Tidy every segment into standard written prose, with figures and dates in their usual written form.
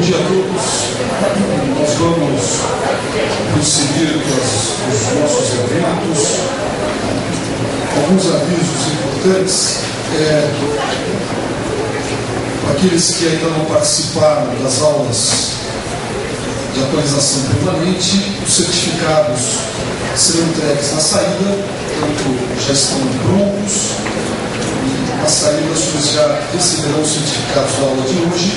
dia a todos. Nós vamos prosseguir com os nossos eventos. Alguns avisos importantes. Aqueles que ainda não participaram das aulas de atualização permanente, os certificados serão entregues na saída, tanto já estão prontos, e na saída vocês já receberão os certificados da aula de hoje.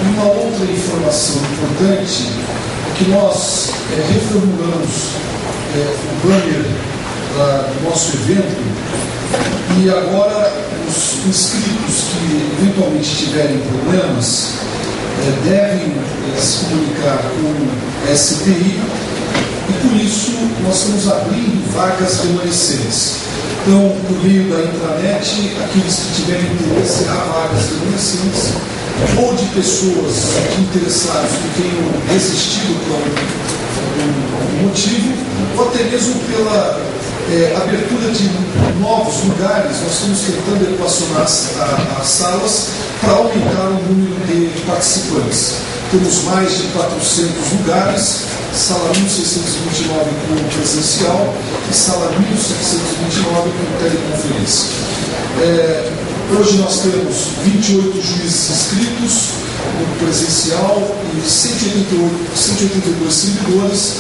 E uma outra informação importante é que nós reformulamos o banner do nosso evento, e agora os inscritos que eventualmente tiverem problemas devem se comunicar com a STI, e por isso nós estamos abrindo vagas remanescentes. Então, por meio da intranet, aqueles que tiverem interesse, há vagas remanescentes, ou de pessoas interessadas que tenham desistido por algum motivo, ou até mesmo pela abertura de novos lugares. Nós estamos tentando equacionar as salas para aumentar o número de participantes. Temos mais de 400 lugares, sala 1629 com presencial e sala 1729 com teleconferência. Hoje nós temos 28 juízes inscritos no presencial e 182 servidores,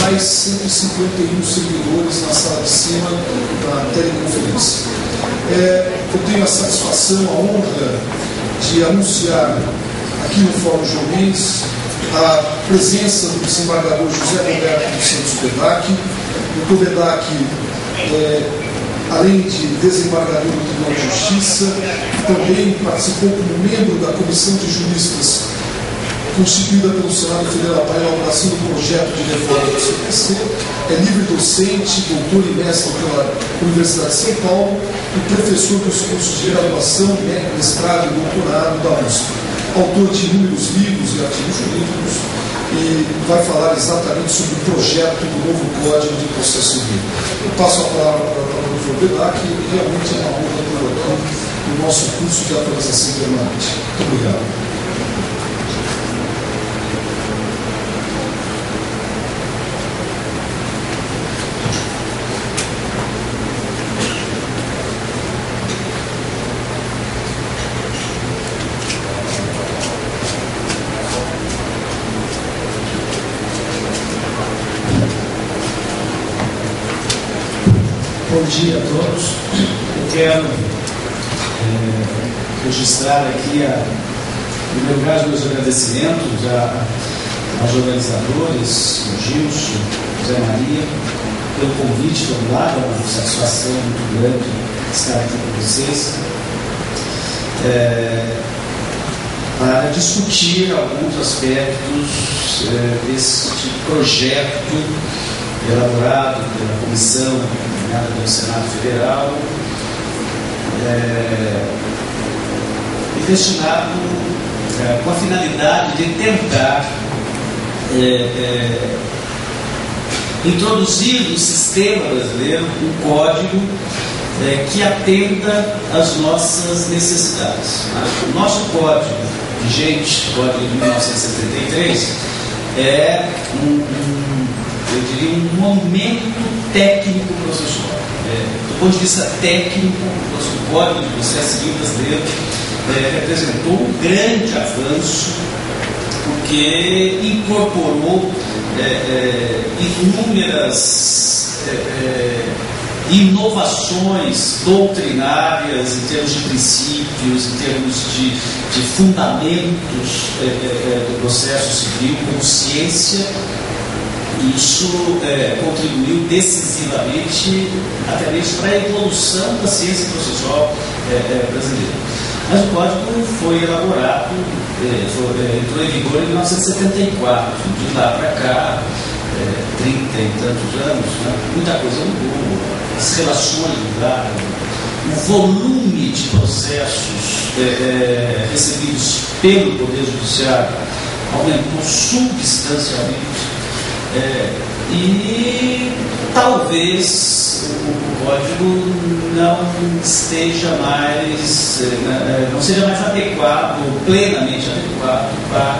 mais 151 servidores na sala de cima da teleconferência. Eu tenho a satisfação, a honra de anunciar aqui no Fórum João Mendes a presença do desembargador José Roberto dos Santos Bedac. O Dr. Bedac, além de desembargador do Tribunal de Justiça, também participou como membro da Comissão de Juristas constituída pelo Senado Federal para a elaboração do projeto de reforma do CPC, é livre docente, doutor e mestre pela Universidade de São Paulo e professor dos cursos de graduação, mestrado e doutorado da USP. Autor de inúmeros livros e artigos jurídicos, e vai falar exatamente sobre o projeto do novo Código de Processo Civil. Eu passo a palavra para o professor Bedac, e realmente é uma honra ter aqui no nosso curso de atualização permanente. Muito obrigado. Bom dia a todos. Eu quero registrar aqui, em primeiro lugar, os meus agradecimentos aos organizadores, o Gilson, José Maria, pelo convite formulado. É uma satisfação muito grande estar aqui com vocês para discutir alguns aspectos desse projeto elaborado pela comissão do Senado Federal e destinado com a finalidade de tentar introduzir no sistema brasileiro um código que atenda às nossas necessidades. O nosso código vigente, Código de 1973, é eu diria, um momento técnico processual. Do ponto de vista técnico, o nosso Código de Processo Civil brasileiro representou um grande avanço, porque incorporou inúmeras inovações doutrinárias em termos de princípios, em termos de fundamentos do processo civil, como ciência. Isso contribuiu decisivamente até mesmo para a evolução da ciência processual brasileira. Mas o código foi elaborado, entrou em vigor em 1974. De lá para cá, 30 e tantos anos, né? Muita coisa mudou, as relações mudaram, o volume de processos recebidos pelo Poder Judiciário aumentou substancialmente. E talvez o código não esteja mais, não seja mais adequado, plenamente adequado para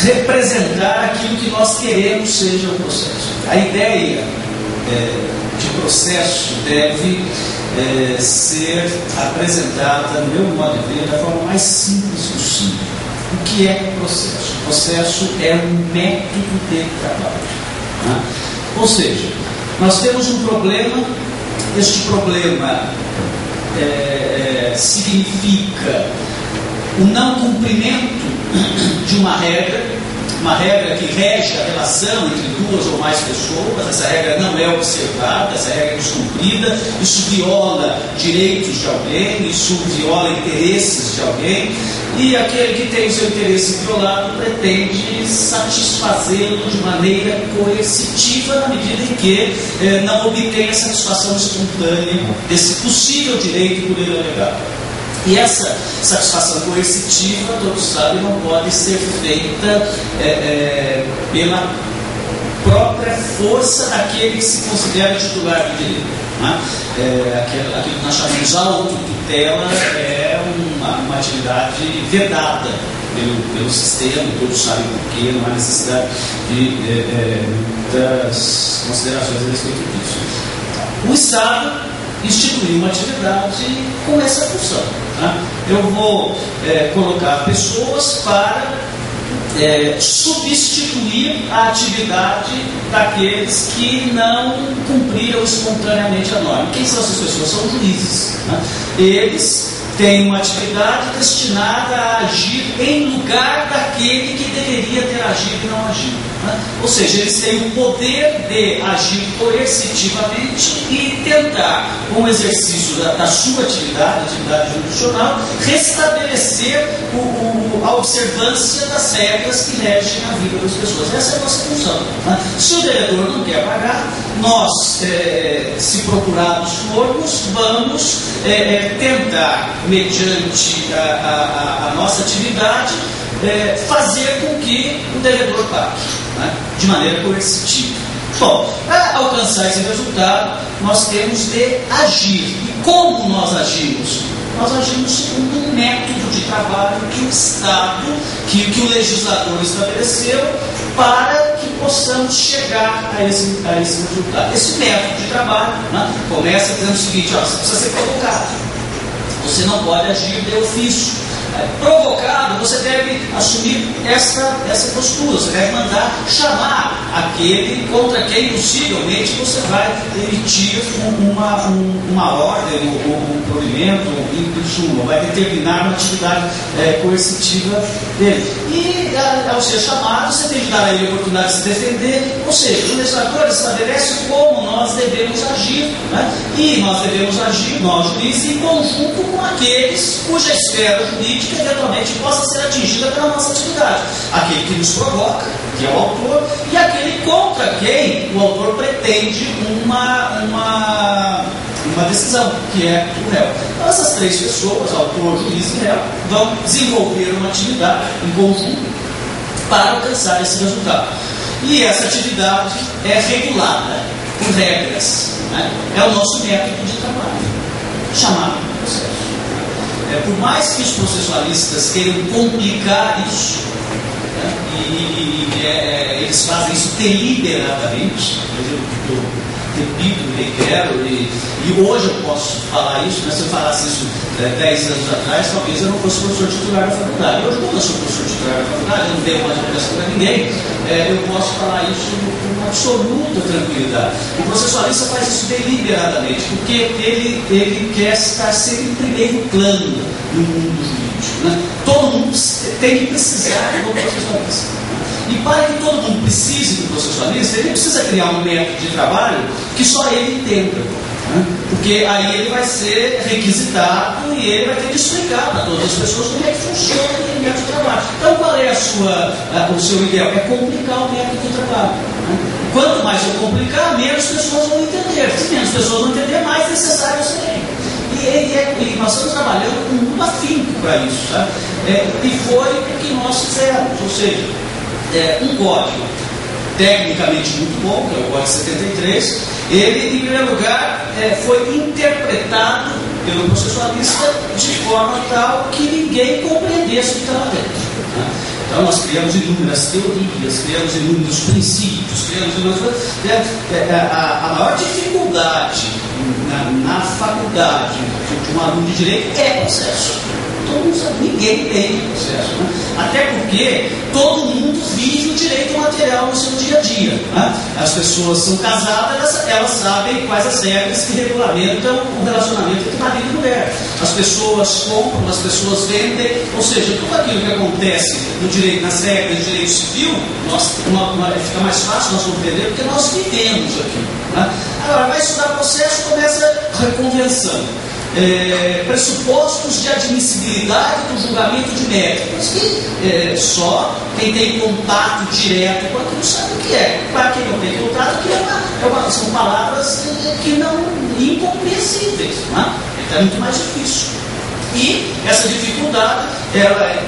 representar aquilo que nós queremos seja o processo. A ideia de processo deve ser apresentada, no meu modo de ver, da forma mais simples possível. O que é processo? O processo é um método de trabalho. Né? Ou seja, nós temos um problema, este problema significa o não cumprimento de uma regra que rege a relação entre duas ou mais pessoas. Essa regra não é observada, essa regra é descumprida, isso viola direitos de alguém, isso viola interesses de alguém, e aquele que tem o seu interesse violado pretende satisfazê-lo de maneira coercitiva na medida em que não obtém a satisfação espontânea desse possível direito por ele alegado. E essa satisfação coercitiva, todos sabem, não pode ser feita pela própria força daquele que se considera titular do direito. Né? Aquilo que nós chamamos de autotutela é uma atividade vedada pelo sistema, todos sabem por quê, não há necessidade de muitas considerações a respeito disso. O Estado instituir uma atividade com essa função. Tá? Eu vou colocar pessoas para substituir a atividade daqueles que não cumpriram espontaneamente a norma. Quem são essas pessoas? São juízes. Tá? Eles têm uma atividade destinada a agir em lugar daquele que deveria ter agido e não agido. Ou seja, eles têm o poder de agir coercitivamente e tentar, com o exercício da sua atividade jurisdicional, restabelecer a observância das regras que regem a vida das pessoas. Essa é a nossa função. Se o devedor não quer pagar, nós, se procurados formos, vamos tentar, mediante a nossa atividade, fazer com que o devedor pague, né, de maneira coercitiva. Bom, para alcançar esse resultado, nós temos de agir. E como nós agimos? Nós agimos segundo um método de trabalho que o Estado, que o legislador estabeleceu para que possamos chegar a esse resultado. Esse método de trabalho, né, começa dizendo o seguinte: você precisa ser provocado. Você não pode agir de ofício. Provocado, você deve assumir essa postura, você deve mandar chamar aquele contra quem possivelmente você vai emitir uma ordem, um provimento, em suma, vai determinar uma atividade coercitiva dele. E ao ser chamado, você tem que dar a ele a oportunidade de se defender, ou seja, o legislador estabelece como nós devemos agir, né? E nós devemos agir, nós juízes, em conjunto com aqueles cuja esfera jurídica eventualmente possa ser atingida pela nossa atividade. Aquele que nos provoca, que é o autor, e aquele contra quem o autor pretende uma decisão, que é o réu. Então, essas três pessoas, autor, juiz e réu, vão desenvolver uma atividade em conjunto para alcançar esse resultado. E essa atividade é regulada por regras. Né? É o nosso método de trabalho, chamado processo. Por mais que os processualistas queiram complicar isso, né, e eles fazem isso deliberadamente, eu repito, reitero, e hoje eu posso falar isso, mas se eu falasse isso 10 anos atrás, talvez eu não fosse professor titular da faculdade. Hoje, como eu sou professor titular da faculdade, eu não devo mais obrigação para ninguém, eu posso falar isso com absoluta tranquilidade. O processualista faz isso deliberadamente, porque ele quer estar sempre em primeiro plano no mundo jurídico. Né? Todo mundo tem que precisar do processualista. E para que todo mundo precise do processualista, ele precisa criar um método de trabalho que só ele entenda. Né? Porque aí ele vai ser requisitado e ele vai ter que explicar para todas as pessoas como é que funciona aquele método de trabalho. Então, qual é o seu ideal? É complicar o método de trabalho. Né? Quanto mais eu complicar, menos pessoas vão entender. Se menos pessoas vão entender, mais necessário eu serei. E nós estamos trabalhando com muito afinco para isso. Sabe? E foi o que nós fizemos. Ou seja, um código tecnicamente muito bom, que é o Código 73, ele, em primeiro lugar, foi interpretado pelo processualista de forma tal que ninguém compreendesse o que estava dentro. Né? Então, nós criamos inúmeras teorias, criamos inúmeros princípios, criamos inúmeras coisas. A maior dificuldade na faculdade de um aluno de direito é processo. Todo mundo sabe, ninguém tem processo. Né? Até porque todo mundo vive o direito material no seu dia a dia. Né? As pessoas são casadas, elas sabem quais as regras que regulamentam o relacionamento entre marido e mulher. As pessoas compram, as pessoas vendem, ou seja, tudo aquilo que acontece no direito, nas regras do direito civil, fica mais fácil nós compreender porque nós vivemos aqui. Né? Agora, vai estudar processo, começa a convenção. Pressupostos de admissibilidade do julgamento de mérito, mas que só quem tem contato direto com aquilo sabe o que é. Para quem não tem contato, aquilo são palavras que não incompreensíveis, não é? Então é muito mais difícil. E essa dificuldade ela é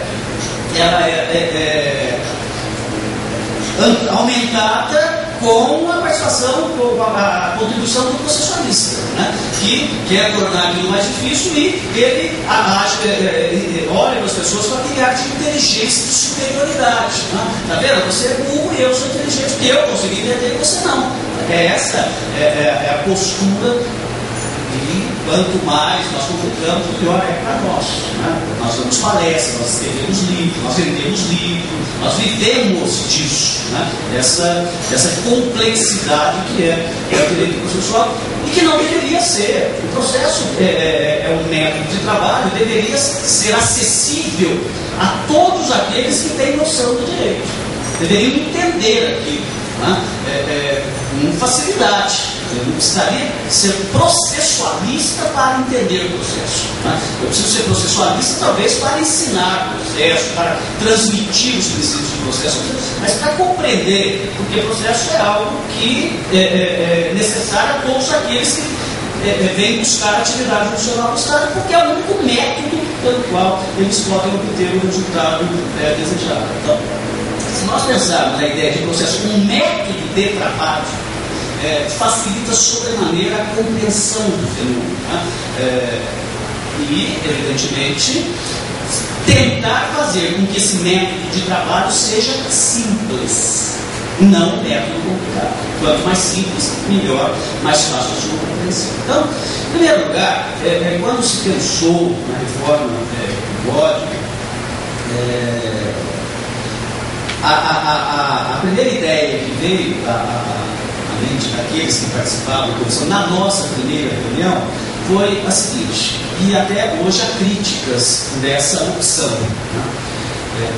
aumentada com a participação, com a contribuição do processualista, né? Que quer tornar aquilo mais difícil e ele olha para as pessoas com aquele ar de inteligência, de superioridade. Está vendo? Você é burro e eu sou inteligente, porque eu consegui entender e você não. Essa é a postura. E quanto mais nós complicamos, pior é para nós. Né? Nós damos palestras, nós escrevemos livros, nós vendemos livros, nós vivemos disso. Né? Essa complexidade que é o direito processual e que não deveria ser. O processo é um método de trabalho, deveria ser acessível a todos aqueles que têm noção do direito. Deveriam entender aquilo, né? Com facilidade. Eu não precisaria ser processualista para entender o processo. Né? Eu preciso ser processualista talvez para ensinar o processo, para transmitir os princípios do processo, mas para compreender, porque o processo é algo que é necessário a todos aqueles que vêm buscar a atividade judicial do Estado, porque é o único método pelo qual eles podem obter o resultado desejado. Então, se nós pensarmos na ideia de processo como um método de trabalho, facilita sobremaneira a compreensão do fenômeno. Né? E, evidentemente, tentar fazer com que esse método de trabalho seja simples, não um método complicado. Quanto mais simples, melhor, mais fácil a sua compreensão. Então, em primeiro lugar, quando se pensou na reforma do Código, a primeira ideia que veio daqueles que participavam da comissão, na nossa primeira reunião, foi a seguinte, e até hoje há críticas dessa opção, né?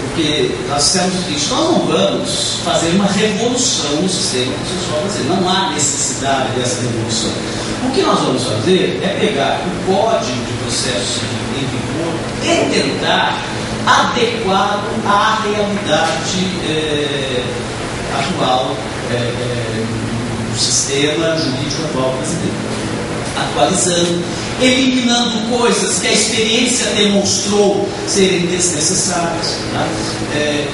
Porque nós dissemos o seguinte: nós não vamos fazer uma revolução no sistema processual brasileiro, não há necessidade dessa revolução. O que nós vamos fazer é pegar o Código de Processo Civil em vigor e tentar adequá-lo à realidade atual do sistema jurídico atual brasileiro, atualizando, eliminando coisas que a experiência demonstrou serem desnecessárias, tá?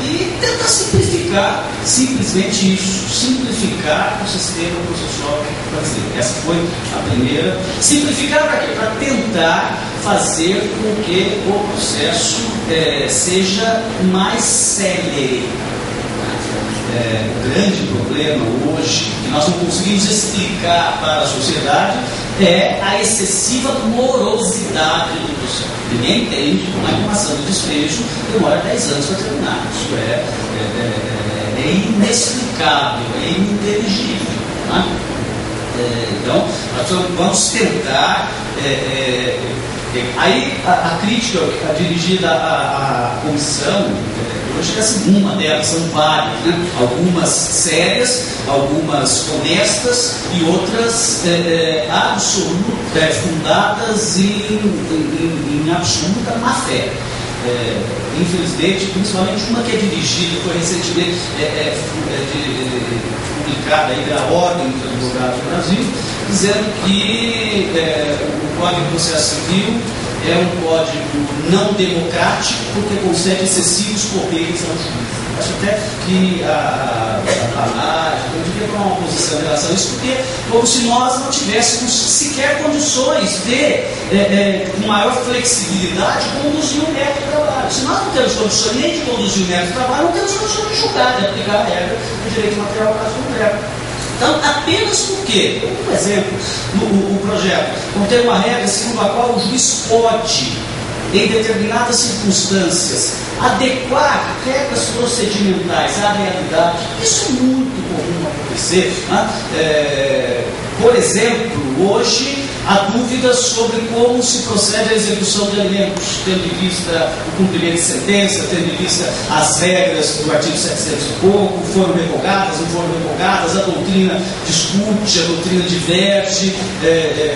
E tentar simplificar, simplesmente isso, simplificar o sistema processual brasileiro. Essa foi a primeira. Simplificar para quê? Para tentar fazer com que o processo seja mais célere. O grande problema hoje, que nós não conseguimos explicar para a sociedade, é a excessiva morosidade do processo. Ninguém entende como é que uma ação de despejo demora 10 anos para terminar. Isso é inexplicável, é ininteligível. Tá? Então, nós vamos tentar. Aí a crítica dirigida à comissão, hoje uma delas, são várias, né? Algumas sérias, algumas honestas e outras absolutas, fundadas em absoluta má fé. Infelizmente, principalmente uma que é dirigida, foi recentemente publicada aí pela Ordem dos Advogados do Brasil, dizendo que o Código de Processo Civil é um código não democrático porque concede excessivos poderes ao juiz. Acho até que a panagem, eu devia tomar uma posição em relação a isso, porque como se nós não tivéssemos sequer condições de, com maior flexibilidade, conduzir o método de trabalho. Se nós não temos condições nem de conduzir o método de trabalho, não temos condições de julgar, de aplicar a regra do direito material caso concreto. Então, apenas porque, por exemplo, o projeto contém uma regra segundo a qual o juiz pode, em determinadas circunstâncias, adequar regras procedimentais à realidade, isso é muito comum acontecer. Né? Por exemplo, hoje há dúvidas sobre como se procede à execução de alimentos, tendo em vista o cumprimento de sentença, tendo em vista as regras do artigo 700 e pouco, foram revogadas, não foram revogadas, a doutrina discute, a doutrina diverge,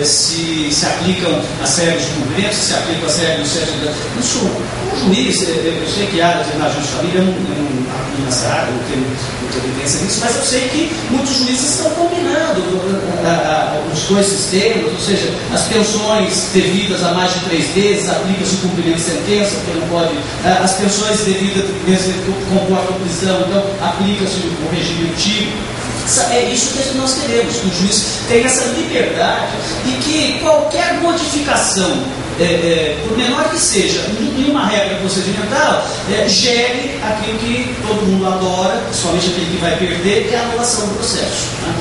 se aplicam as regras de cumprimento, se aplicam as regras do 700. Isso, como juiz, eu sei que a área de tribunal de família não atuo nessa área, não tenho evidência disso, mas eu sei que muitos juízes estão combinando os dois sistemas, ou seja, as pensões devidas a mais de 3 vezes, aplica-se o cumprimento de sentença, porque não pode, as pensões devidas comportam prisão, então aplica-se o regime antigo. É isso que nós queremos, que o juiz tenha essa liberdade e que qualquer modificação, por menor que seja, em uma regra procedimental, gere aquilo que todo mundo adora, principalmente aquele que vai perder, que é a anulação do processo. Né?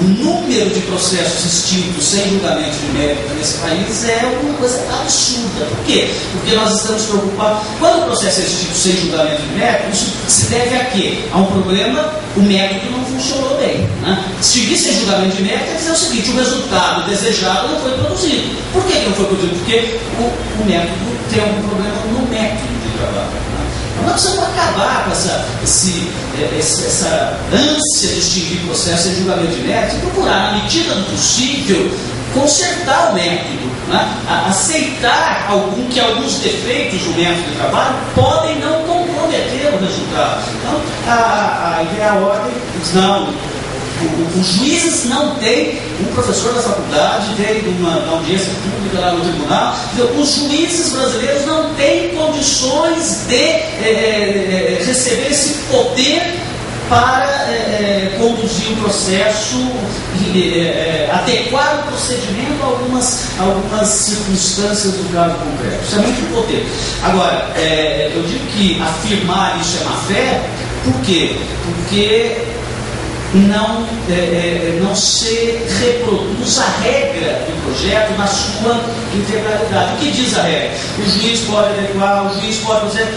O número de processos extintos sem julgamento de mérito nesse país é uma coisa absurda. Por quê? Porque nós estamos preocupados. Quando o processo é extinto sem julgamento de mérito, isso se deve a quê? A um problema, o método não funcionou bem. Né? Se vir sem julgamento de mérito, quer dizer o seguinte: o resultado desejado não foi produzido. Por que não foi produzido? Porque o método tem algum problema no método de trabalho. Nós precisamos acabar com essa ânsia de extinguir processo em julgamento de mérito e procurar, na medida do possível, consertar o método, né? Aceitar que alguns defeitos do método de trabalho podem não comprometer o resultado. Então, a ideia, a ordem diz: não. Os juízes não têm, um professor da faculdade veio de uma audiência pública lá no tribunal, os juízes brasileiros não têm condições de receber esse poder para conduzir o processo, adequar o procedimento a algumas circunstâncias do caso concreto. Isso é muito poder. Agora, eu digo que afirmar isso é má fé, por quê? Porque não se reproduz a regra do projeto na sua integralidade. O que diz a regra? O juiz pode adequar, o juiz pode fazer,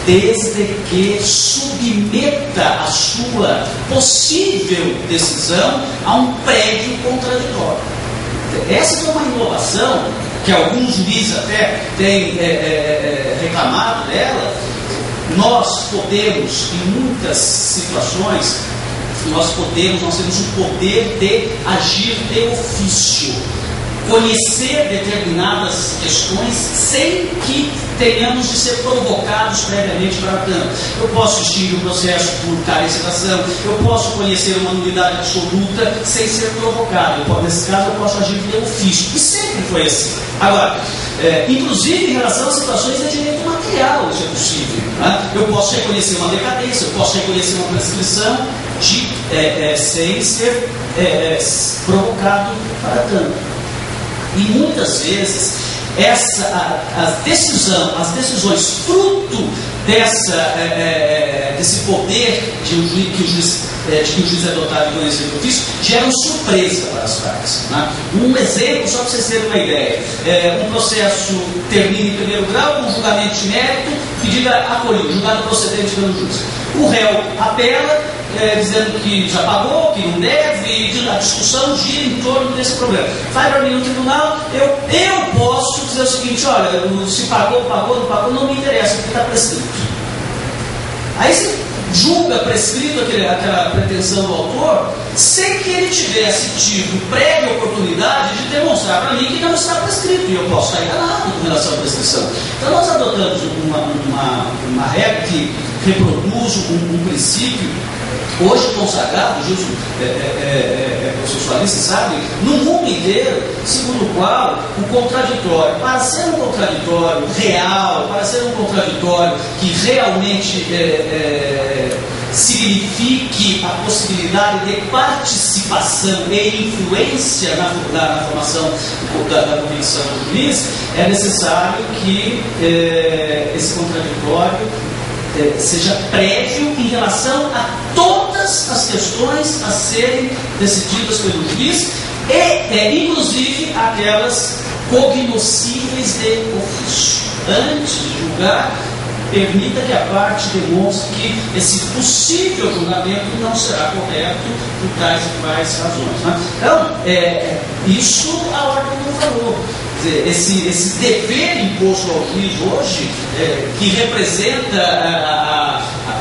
desde que submeta a sua possível decisão a um prévio contraditório. Essa é uma inovação que alguns juízes até têm reclamado dela. Nós podemos, em muitas situações, nós temos o poder de agir de ofício, conhecer determinadas questões sem que tenhamos de ser provocados previamente para tanto. Eu posso extinguir o processo por carência da ação, eu posso conhecer uma nulidade absoluta sem ser provocado. Nesse caso, eu posso agir de ofício. E sempre foi assim. Agora, inclusive em relação a situações de direito material, isso é possível. Né? Eu posso reconhecer uma decadência, eu posso reconhecer uma prescrição sem ser provocado para tanto. E muitas vezes as decisões fruto desse poder que o juiz é dotado de conhecer do ofício geram surpresa para as partes. Né? Um exemplo, só para vocês terem uma ideia: um processo termina em primeiro grau com julgamento de mérito, pedido acolhido, julgado procedente pelo juiz. O réu apela, dizendo que já pagou, que não deve, e a discussão gira em torno desse problema. Vai para mim no tribunal, eu posso dizer o seguinte: olha, se pagou, não pagou, não me interessa, porque está prescrito. Aí você julga prescrito aquela pretensão do autor, sem que ele tivesse tido prévia oportunidade de demonstrar para mim que não está prescrito, e eu posso estar enganado com relação à prescrição. Então nós adotamos uma regra que reproduz um princípio hoje consagrado, justo processualista, sabe, no mundo inteiro, segundo o qual o contraditório, para ser um contraditório real, para ser um contraditório que realmente signifique a possibilidade de participação e influência na formação da convicção do juiz, é necessário que esse contraditório seja prévio em relação a todas as questões a serem decididas pelo juiz e inclusive aquelas cognoscíveis de ofício. Antes de julgar, permita que a parte demonstre que esse possível julgamento não será correto por tais e quais razões. Né? Então, isso a ordem não falou. Esse dever imposto ao juiz hoje, que representa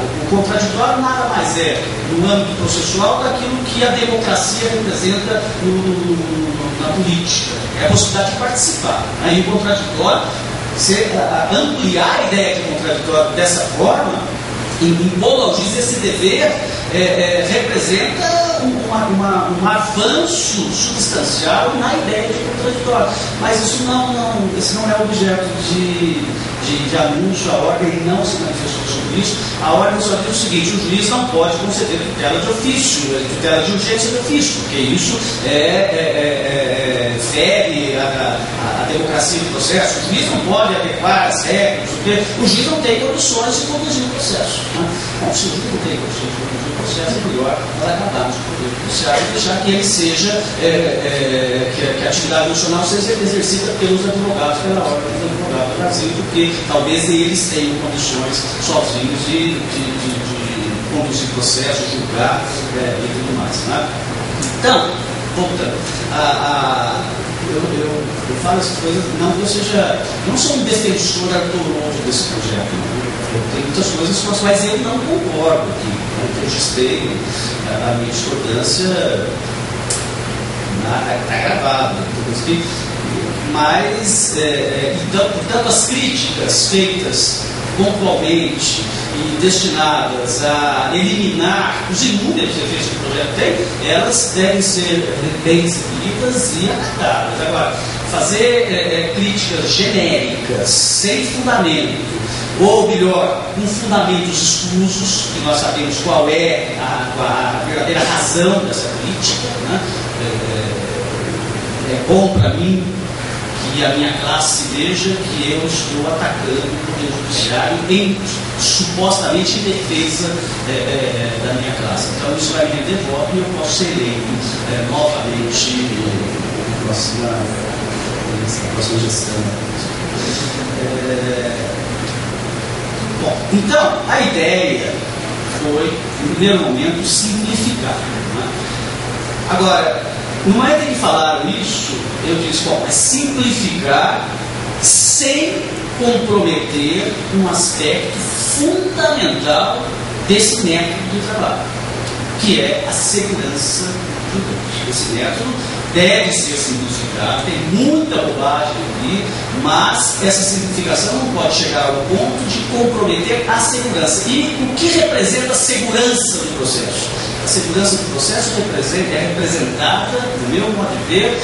o contraditório, nada mais é, no âmbito processual, daquilo que a democracia representa na política. É a possibilidade de participar. Aí o contraditório, você ampliar a ideia de contraditório dessa forma, impondo ao juiz esse dever, representa um avanço substancial na ideia de contraditório. Mas isso esse não é objeto de anúncio. A ordem não se manifestou sobre isso. A ordem só diz o seguinte: o juiz não pode conceder tutela de ofício, tutela de urgência de ofício, porque isso fere a democracia do processo. O juiz não pode adequar as regras, porque o juiz não tem condições de conduzir o processo. Bom, se o juiz não tem condições de conduzir o processo, é melhor nós acabarmos com o poder judiciário e deixar que ele seja, que a atividade funcional seja exercida pelos advogados, pela ordem dos advogados do Brasil, porque talvez eles tenham condições sozinhos de conduzir o processo, julgar e tudo mais. Né? Então, voltando, eu falo essas coisas, não sou um defensor ardoroso desse projeto, não. Tem muitas coisas com as quais eu não concordo, que eu registrei a minha discordância, está gravado, mas, portanto, as críticas feitas pontualmente e destinadas a eliminar os inúmeros efeitos que o projeto tem, elas devem ser bem recebidas e acatadas. Agora, fazer críticas genéricas, sem fundamento, ou melhor, com fundamentos escusos, que nós sabemos qual é a verdadeira razão dessa crítica, né? É bom para mim que a minha classe veja que eu estou atacando o poder judiciário supostamente em defesa da minha classe. Então isso vai me render voto e eu posso ser eleito novamente na próxima gestão. Bom, então a ideia foi, no primeiro momento, simplificar. Né? Agora, no momento em que falaram isso, eu disse, bom, é simplificar sem comprometer um aspecto fundamental desse método de trabalho, que é a segurança jurídica. Esse método deve ser simplificado, tem muita bobagem aqui, mas essa simplificação não pode chegar ao ponto de comprometer a segurança. E o que representa a segurança do processo? A segurança do processo é representada, no meu modo de ver,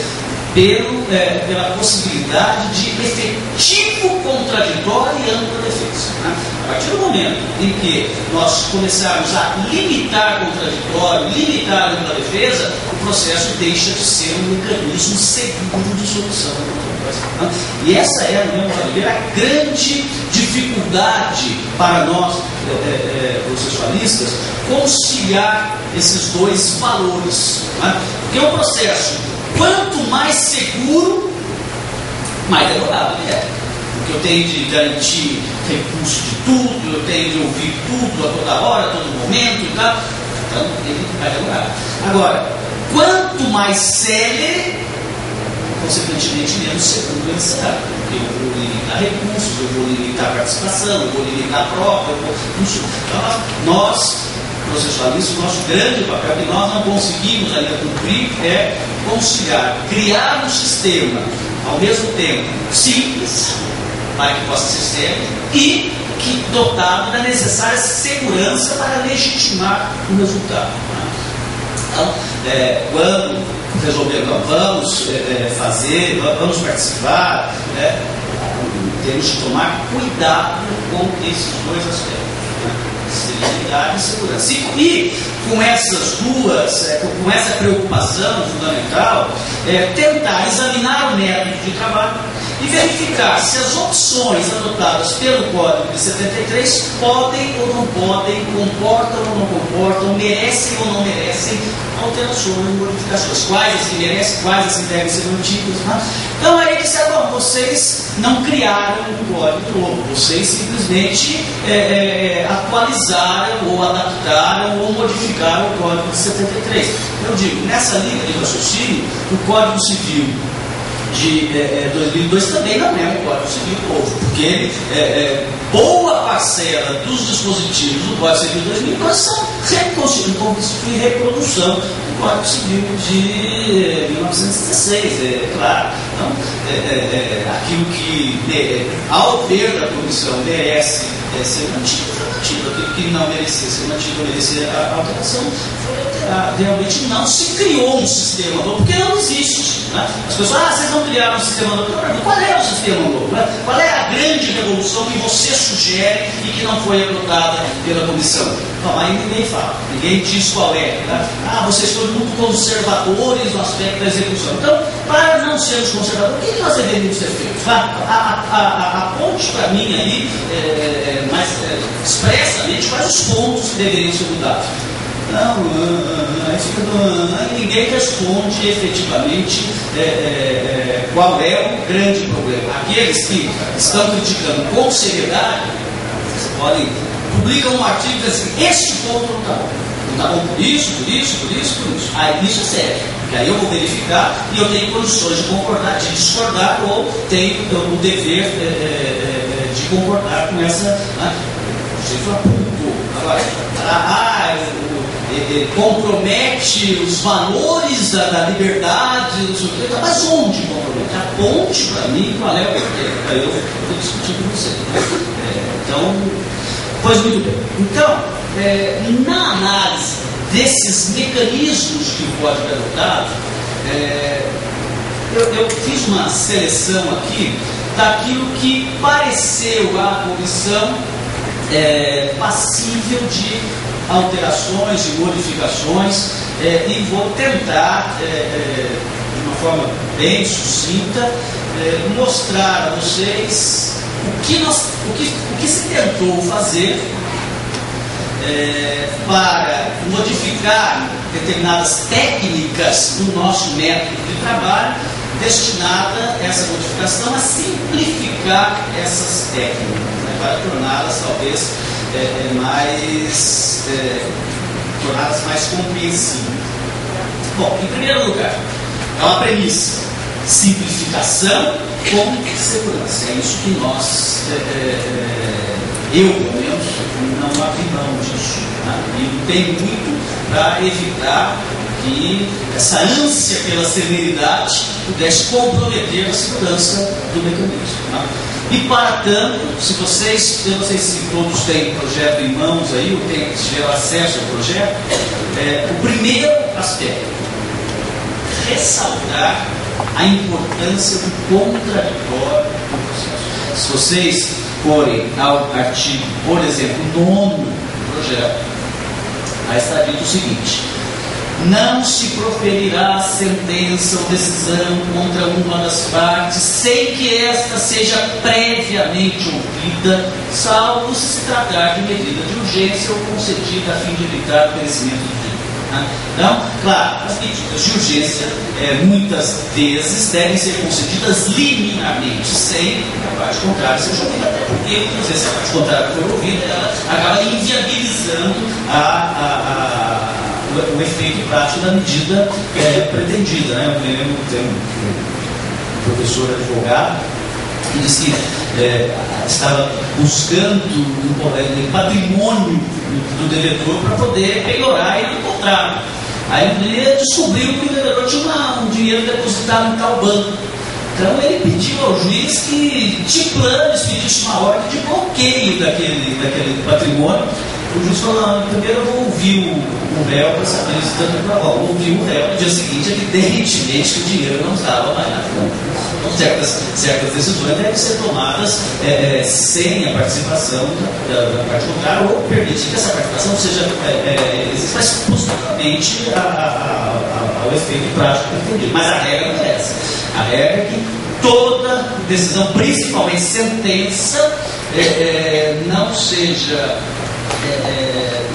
pela possibilidade de efetivo contraditório e ampla defesa. Né? A partir do momento em que nós começarmos a limitar contraditório, limitar ampla defesa, o processo deixa de ser um mecanismo seguro de solução da controvérsia. Né? E essa é, no meu modo de ver, a grande dificuldade para nós, processualistas, conciliar esses dois valores. Né? Porque o processo, quanto mais seguro, mais demorado ele é. Porque eu tenho de garantir recurso de tudo, eu tenho de ouvir tudo a toda hora, a todo momento e tal. Então, ele vai demorar. Agora, quanto mais célere, consequentemente menos seguro ele será. Porque eu vou limitar recursos, eu vou limitar participação, eu vou limitar a prova, Então, nós, processualistas, o nosso grande papel que nós não conseguimos ainda cumprir é conciliar, criar um sistema ao mesmo tempo simples, para que possa ser sério, e que dotado da necessária segurança para legitimar o resultado. Então, quando resolver, vamos fazer, vamos participar, temos de tomar cuidado com esses dois aspectos, celeridade e segurança. E com essas duas, com essa preocupação fundamental, tentar examinar o método de trabalho e verificar se as opções adotadas pelo Código de 73 podem ou não podem, comportam ou não comportam, merecem ou não merecem alterações, modificações, quais as que merecem, quais as que devem ser mantidas. Então aí disseram, bom, vocês não criaram um código novo, vocês simplesmente atualizaram ou adaptaram ou modificaram o Código de 73. Eu digo, nessa linha de raciocínio, o Código Civil de 2002 também não é um Código Civil novo, porque ele, boa parcela dos dispositivos do Código Civil de 2002 são reprodução do Código Civil de 1916, claro. Então, aquilo que, ao ver da comissão, merece ser mantido, foi mantido. Aquilo que não merecia ser mantido, merecia a alteração, foi alterado. Realmente não se criou um sistema novo, porque não existe. Né? As pessoas, vocês não criaram um sistema novo. Qual é o sistema novo? Né? Qual é a grande revolução que você sugere e que não foi adotada pela comissão? Não, aí ninguém fala, ninguém diz qual é. Né? Vocês foram muito conservadores no aspecto da execução. Então, para não sermos conservadores, o que nós deveríamos ter feito? A ponte para mim aí, mais expressamente, quais os pontos que deveriam ser mudados? Ninguém responde efetivamente qual é o grande problema. Aqueles que estão criticando com seriedade, vocês podem publicam um artigo e dizem assim, este ponto não está bom. Não está bom por isso, por isso, por isso, por isso. Aí isso é sério. Porque aí eu vou verificar e eu tenho condições de concordar, de discordar, ou tenho o dever de concordar com essa. Agora, compromete os valores da liberdade, mas onde compromete? A ponte, para mim, qual é o critério? Aí eu vou discutir com você. Então, pois muito bem. Então, na análise desses mecanismos que o código é adotado, eu fiz uma seleção aqui daquilo que pareceu à comissão passível de alterações e modificações, e vou tentar, de uma forma bem sucinta, mostrar a vocês o que se tentou fazer para modificar determinadas técnicas do nosso método de trabalho, destinada essa modificação a simplificar essas técnicas, para torná-las talvez torná-las mais compreensíveis. Bom, em primeiro lugar, é uma premissa: simplificação com segurança. É isso que nós, eu pelo menos, não abri mão disso. Né? E lutei muito para evitar que essa ânsia pela celeridade pudesse comprometer a segurança do mecanismo. Né? E para tanto, se vocês, eu não sei se todos têm o projeto em mãos aí, ou tiveram acesso ao projeto, o primeiro aspecto, ressaltar a importância do contraditório do processo. Se vocês forem ao artigo, por exemplo, 9º do projeto, aí está dito o seguinte: não se proferirá sentença ou decisão contra uma das partes sem que esta seja previamente ouvida, salvo se tratar de medida de urgência ou concedida a fim de evitar o perecimento do crime. Então, claro, as medidas de urgência muitas vezes devem ser concedidas liminarmente, sem que a parte contrária seja ouvida, até porque, às vezes, se a parte contrária for ouvida, ela acaba inviabilizando o efeito prático da medida pretendida. Né? Eu me lembro que tem um professor advogado que disse que estava buscando o patrimônio do devedor para poder melhorar e encontrar. Aí ele descobriu que o devedor tinha um dinheiro depositado em tal banco. Então ele pediu ao juiz que de plano expedisse uma ordem de bloqueio daquele patrimônio. O juiz falou: primeiro eu vou ouvir o réu para saber se está tudo bom. Vou ouvir o réu no dia seguinte, evidentemente que o dinheiro não estava mais na conta. Então, certas decisões devem ser tomadas sem a participação da parte contrária, ou permitir que essa participação seja exista, mas posteriormente ao efeito prático pretendido. Mas a regra não é essa. A regra é que toda decisão, principalmente sentença, não seja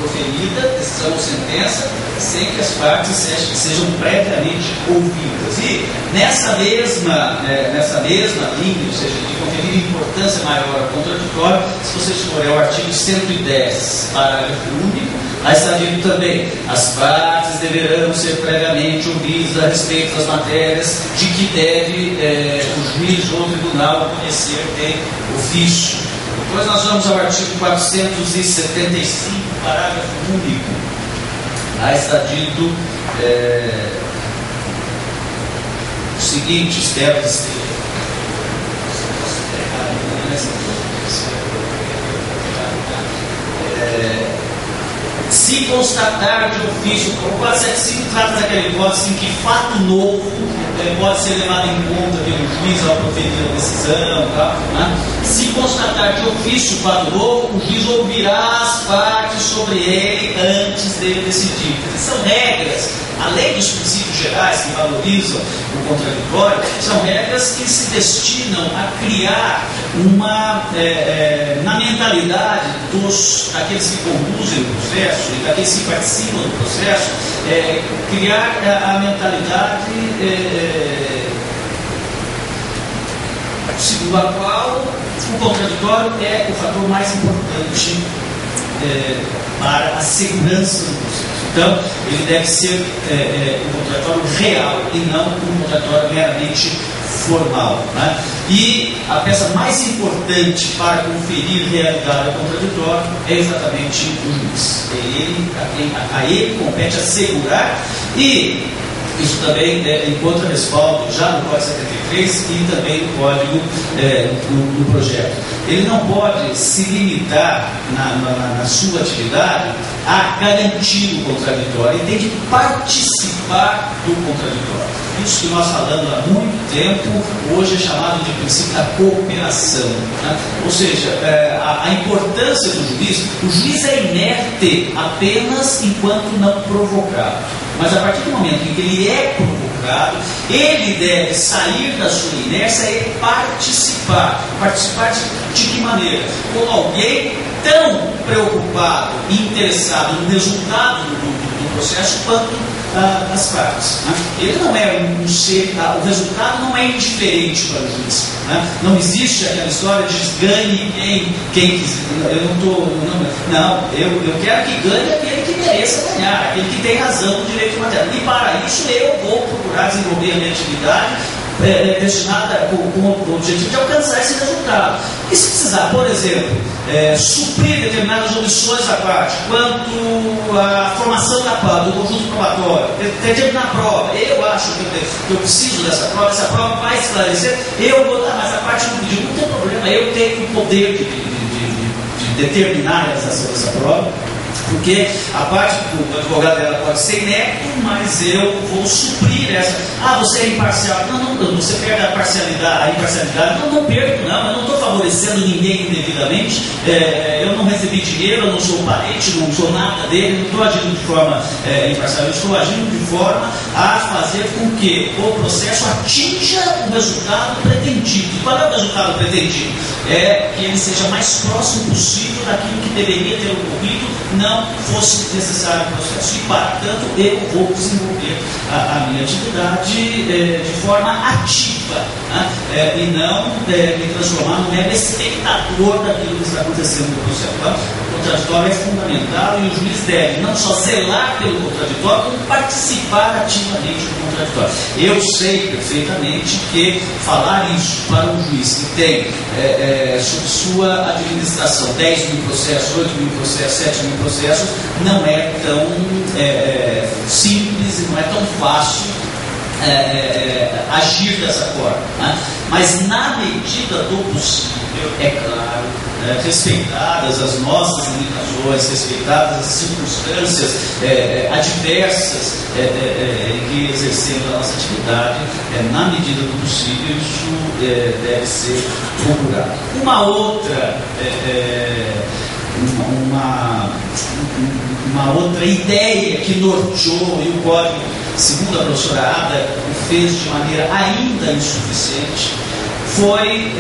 proferida, decisão ou sentença, sem que as partes sejam previamente ouvidas. E nessa mesma linha, ou seja, de conferir importância maior ao contraditório, se vocês forem ao artigo 110, parágrafo único, aí está dito também: as partes deverão ser previamente ouvidas a respeito das matérias de que deve o juiz ou o tribunal conhecer de ofício. Depois nós vamos ao artigo 475, parágrafo único. Lá está dito o seguinte: espero que esteja. Se constatar de ofício, o 475 trata daquela hipótese em que fato novo pode ser levado em conta pelo juiz ao proferir a decisão, né? Se constatar de ofício fato novo, o juiz ouvirá as partes sobre ele antes dele decidir. São regras, além dos princípios gerais que valorizam o contraditório, são regras que se destinam a criar na mentalidade daqueles que conduzem o processo e daqueles que participam do processo, criar a mentalidade segundo a qual o contraditório é o fator mais importante para a segurança do processo. Então, ele deve ser um contraditório real e não um contraditório meramente formal, né? E a peça mais importante para conferir realidade ao contraditório é exatamente o juiz. A ele compete assegurar, e isso também encontra respaldo já no Código 73 e também no Código do projeto. Ele não pode se limitar na sua atividade a garantir o contraditório, ele tem de participar do contraditório. Isso que nós falamos há muito tempo, hoje é chamado de princípio da cooperação, né? Ou seja, a importância do juiz, o juiz é inerte apenas enquanto não provocado. Mas a partir do momento em que ele é provocado, ele deve sair da sua inércia e participar. Participar de que maneira? Como alguém tão preocupado e interessado no resultado do processo quanto as partes, né? Ele não é um ser, o resultado não é indiferente para o juiz, né? Não existe aquela história de ganhe quem quiser. Eu quero que ganhe aquele que mereça ganhar, aquele que tem razão no direito de matéria. E para isso eu vou procurar desenvolver a minha atividade destinada com o objetivo de alcançar esse resultado. E se precisar, por exemplo, suprir determinadas omissões da parte, quanto à formação do conjunto probatório, determinar a prova, eu acho que eu preciso dessa prova, essa prova vai esclarecer, eu vou dar, mas a parte não pediu, não tem problema, eu tenho o poder de determinar a realização dessa prova. Porque a parte do advogado dela pode ser inepto, mas eu vou suprir essa. Você é imparcial. Não, você perde a imparcialidade. Não perco, não. Eu não estou favorecendo ninguém indevidamente. Eu não recebi dinheiro, eu não sou parente, não sou nada dele, não estou agindo de forma imparcial. Eu estou agindo de forma a fazer com que o processo atinja o resultado pretendido. E qual é o resultado pretendido? É que ele seja mais próximo possível daquilo que deveria ter ocorrido, não fosse necessário o processo. E, portanto, eu vou desenvolver a minha atividade de forma ativa, né? E não me transformar num mero espectador daquilo que está acontecendo no processo. Então, o contraditório é fundamental e o juiz deve não só zelar pelo contraditório, como participar ativamente do contraditório. Eu sei perfeitamente que falar isso para um juiz que tem sob sua administração 10 mil processos, 8 mil processos, 7 mil processos, não é tão simples e não é tão fácil agir dessa forma, né? Mas na medida do possível, é claro, respeitadas as nossas limitações, respeitadas as circunstâncias adversas em que exercemos a nossa atividade, na medida do possível, isso deve ser procurado. Uma outra ideia que norteou, e o código, segundo a professora Ada, o fez de maneira ainda insuficiente, foi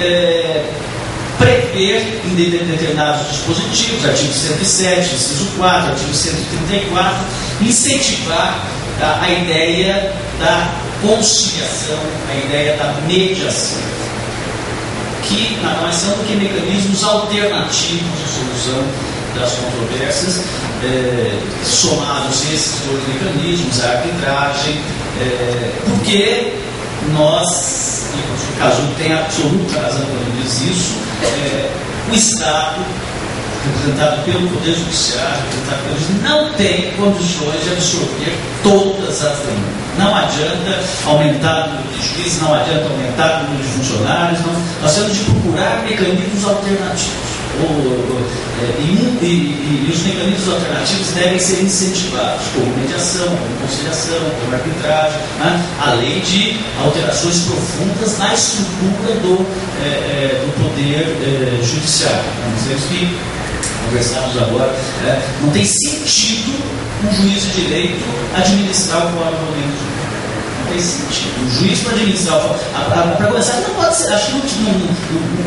prever em determinados dispositivos, artigo 107, inciso 4, artigo 134, incentivar a ideia da conciliação, a ideia da mediação, que nada mais são do que mecanismos alternativos de solução das controvérsias, somados esses dois mecanismos, a arbitragem, porque nós, e o professor Casulo tem absoluta razão quando diz isso, o Estado, representado pelo Poder Judiciário, representado pelo juiz, não tem condições de absorver todas as demandas. Não adianta aumentar o número de juízes, não adianta aumentar o número de funcionários, nós temos de procurar mecanismos alternativos. E os mecanismos alternativos devem ser incentivados, como mediação, como conciliação, como arbitragem, né? Além de alterações profundas na estrutura do Poder Judiciário. Nós temos que conversarmos agora, não tem sentido um juiz de direito administrar o fórum jurídico. Não tem sentido. O juiz para administrar o fórum. Para começar, não pode ser, acho que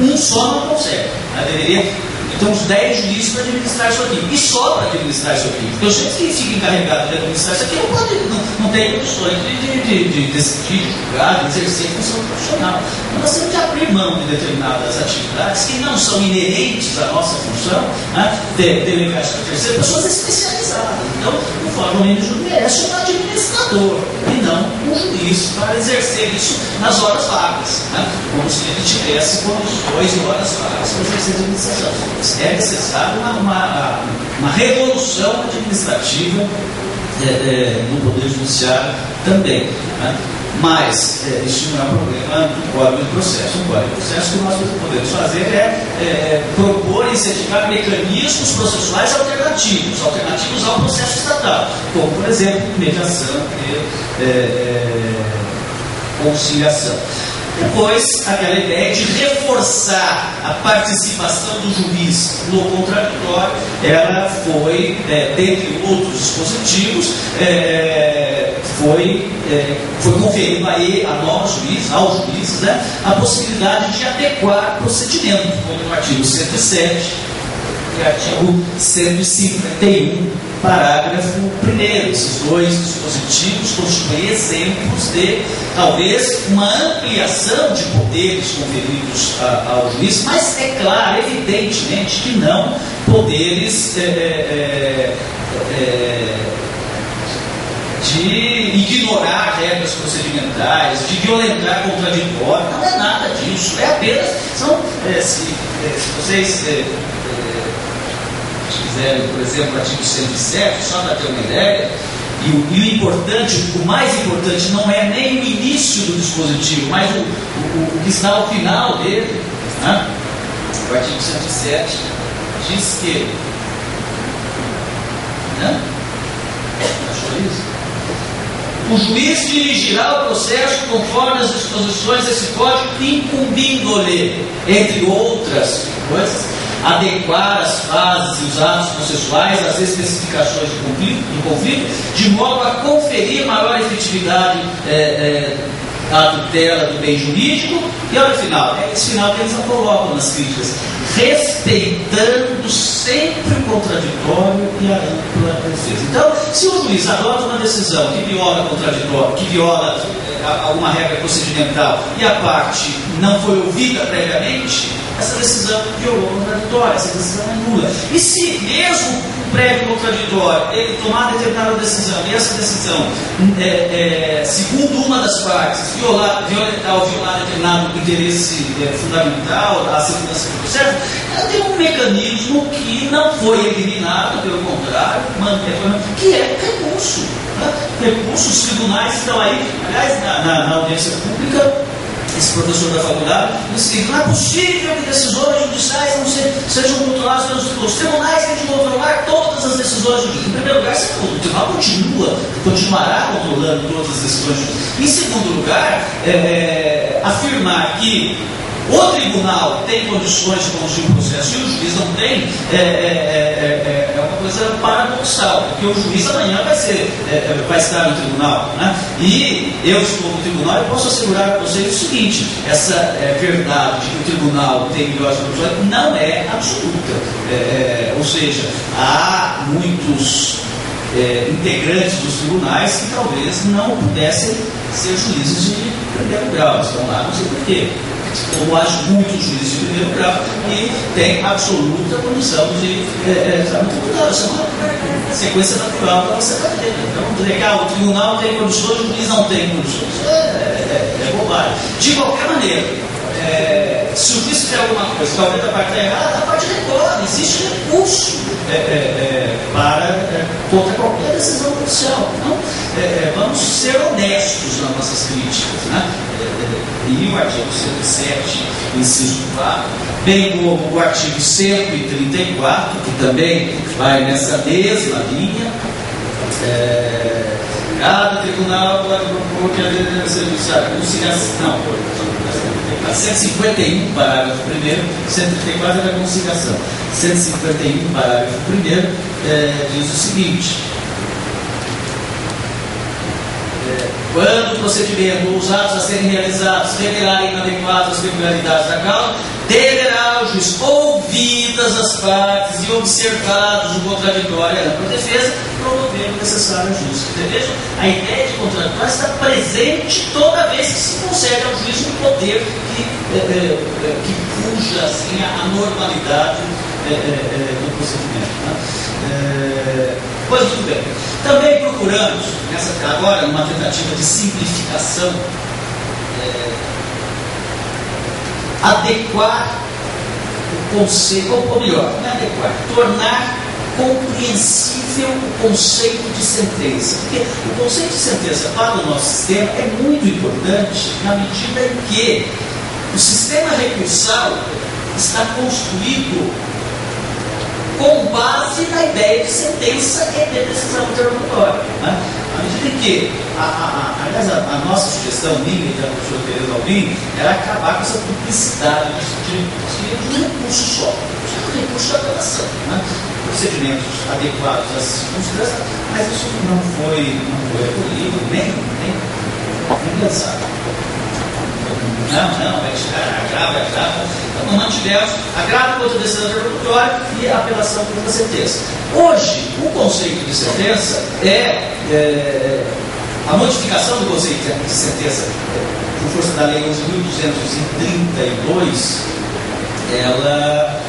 um só não consegue. Deveria. Então, uns 10 juízes para administrar isso aqui. E só para administrar isso aqui. Porque eu sei que quem fica encarregado de administrar isso aqui não tem condições de decidir, de julgar, de exercer função profissional. Então, nós temos que abrir mão de determinadas atividades que não são inerentes à nossa função, né? Delegar isso para terceiro, pessoas especializadas. Então, o Fórum Jurídico merece um administrador e não um juiz para exercer isso nas horas vagas, né? Como se ele tivesse condições em horas vagas para exercer a administração. É necessário uma revolução administrativa no Poder Judiciário também, né? Mas isso não é um problema do Código de Processo. O Código de Processo que nós podemos fazer é propor e incentivar mecanismos processuais alternativos ao processo estatal, como, por exemplo, mediação e conciliação. Depois, aquela ideia de reforçar a participação do juiz no contraditório, ela foi, dentre outros dispositivos, foi conferindo a nós juízes, aos juízes, né, a possibilidade de adequar o procedimento, como no artigo 107 e artigo 151, parágrafo 1º. Esses dois dispositivos constituem exemplos de, talvez, uma ampliação de poderes conferidos ao juiz, mas é claro, evidentemente, que não poderes de ignorar regras procedimentais, de violentar contraditório. Não é nada disso, é apenas, se vocês quiserem, por exemplo, o artigo 107, só para ter uma ideia, e o importante, o mais importante não é nem o início do dispositivo, mas o que está ao final dele, né? O artigo 107 diz que, né? Achou isso? O juiz dirigirá o processo conforme as disposições desse código, incumbindo-lhe, entre outras coisas, adequar as fases e os atos processuais às especificações do conflito, de modo a conferir maior efetividade à tutela do bem jurídico. E olha o final, esse final que eles não colocam nas críticas, respeitando sempre o contraditório e a ampla defesa. Então, se o juiz adota uma decisão que viola o contraditório, que viola alguma regra procedimental e a parte não foi ouvida previamente, essa decisão violou o contraditório, essa decisão é nula. E se mesmo prévio contraditório, ele tomar determinada decisão, e essa decisão, segundo uma das partes, violar determinado interesse fundamental, a segurança do processo, ela tem um mecanismo que não foi eliminado, pelo contrário, que é recurso. Recursos, os tribunais estão aí, aliás, na audiência pública, esse professor da faculdade disse que não é possível que decisões judiciais não sejam controladas pelos tribunais. Os tribunais têm que controlar todas as decisões judiciais. Em primeiro lugar, o tribunal continuará controlando todas as decisões judiciais. Em segundo lugar, afirmar que o tribunal tem condições de conduzir o processo e o juiz não tem, é uma coisa paradoxal, porque o juiz amanhã vai estar no tribunal, né? E eu estou no tribunal e posso assegurar para vocês o seguinte: essa verdade de que o tribunal tem melhores condições não é absoluta. Ou seja, há muitos integrantes dos tribunais que talvez não pudessem ser juízes de primeiro grau, estão lá, não sei porquê. Como acho muitos juízes de primeiro grau e tem absoluta condição de estar no tribunal. Isso é uma sequência natural para você fazer. Então, legal, o tribunal tem condições, o juiz não tem condições. É bobagem. De qualquer maneira, se o juiz fizer alguma coisa que alguém da parte está errada, a parte recorre. Existe recurso contra qualquer decisão judicial. Então, vamos ser honestos nas nossas críticas, né? E o artigo 107, inciso 4, bem como o artigo 134, que também vai nessa mesma linha. Cada tribunal pode propor que a conciliação. 151, parágrafo 1º, 134 é da conciliação. 151, parágrafo 1º, diz o seguinte: quando o procedimento ou os atos a serem realizados revelarem inadequadas as peculiaridades da causa, deverá o juiz, ouvidas as partes e observados o contraditório e a ampla defesa, promover o necessário ajuste. Vejam, a ideia de contraditório está presente toda vez que se concede ao juiz um poder que fuja assim, a normalidade do procedimento. Né? Pois muito bem. Também procuramos, agora, numa tentativa de simplificação, adequar o conceito, ou melhor, não é adequar, tornar compreensível o conceito de sentença. Porque o conceito de sentença para o nosso sistema é muito importante na medida em que o sistema recursal está construído com base na ideia de sentença e de decisão interlocutória. Né? À medida em que, aliás, a nossa sugestão, minha e da professora Tereza Albim, era acabar com essa duplicidade de um recurso só. Um recurso de apelação. Né? Procedimentos adequados às circunstâncias, mas isso não foi recolhido, nem pensado. Não, vai tirar agrava. Então, não tivemos agravo contra a decisão interlocutória e a apelação contra a sentença. Hoje, o conceito de sentença a modificação do conceito de sentença por força da Lei 11.232, ela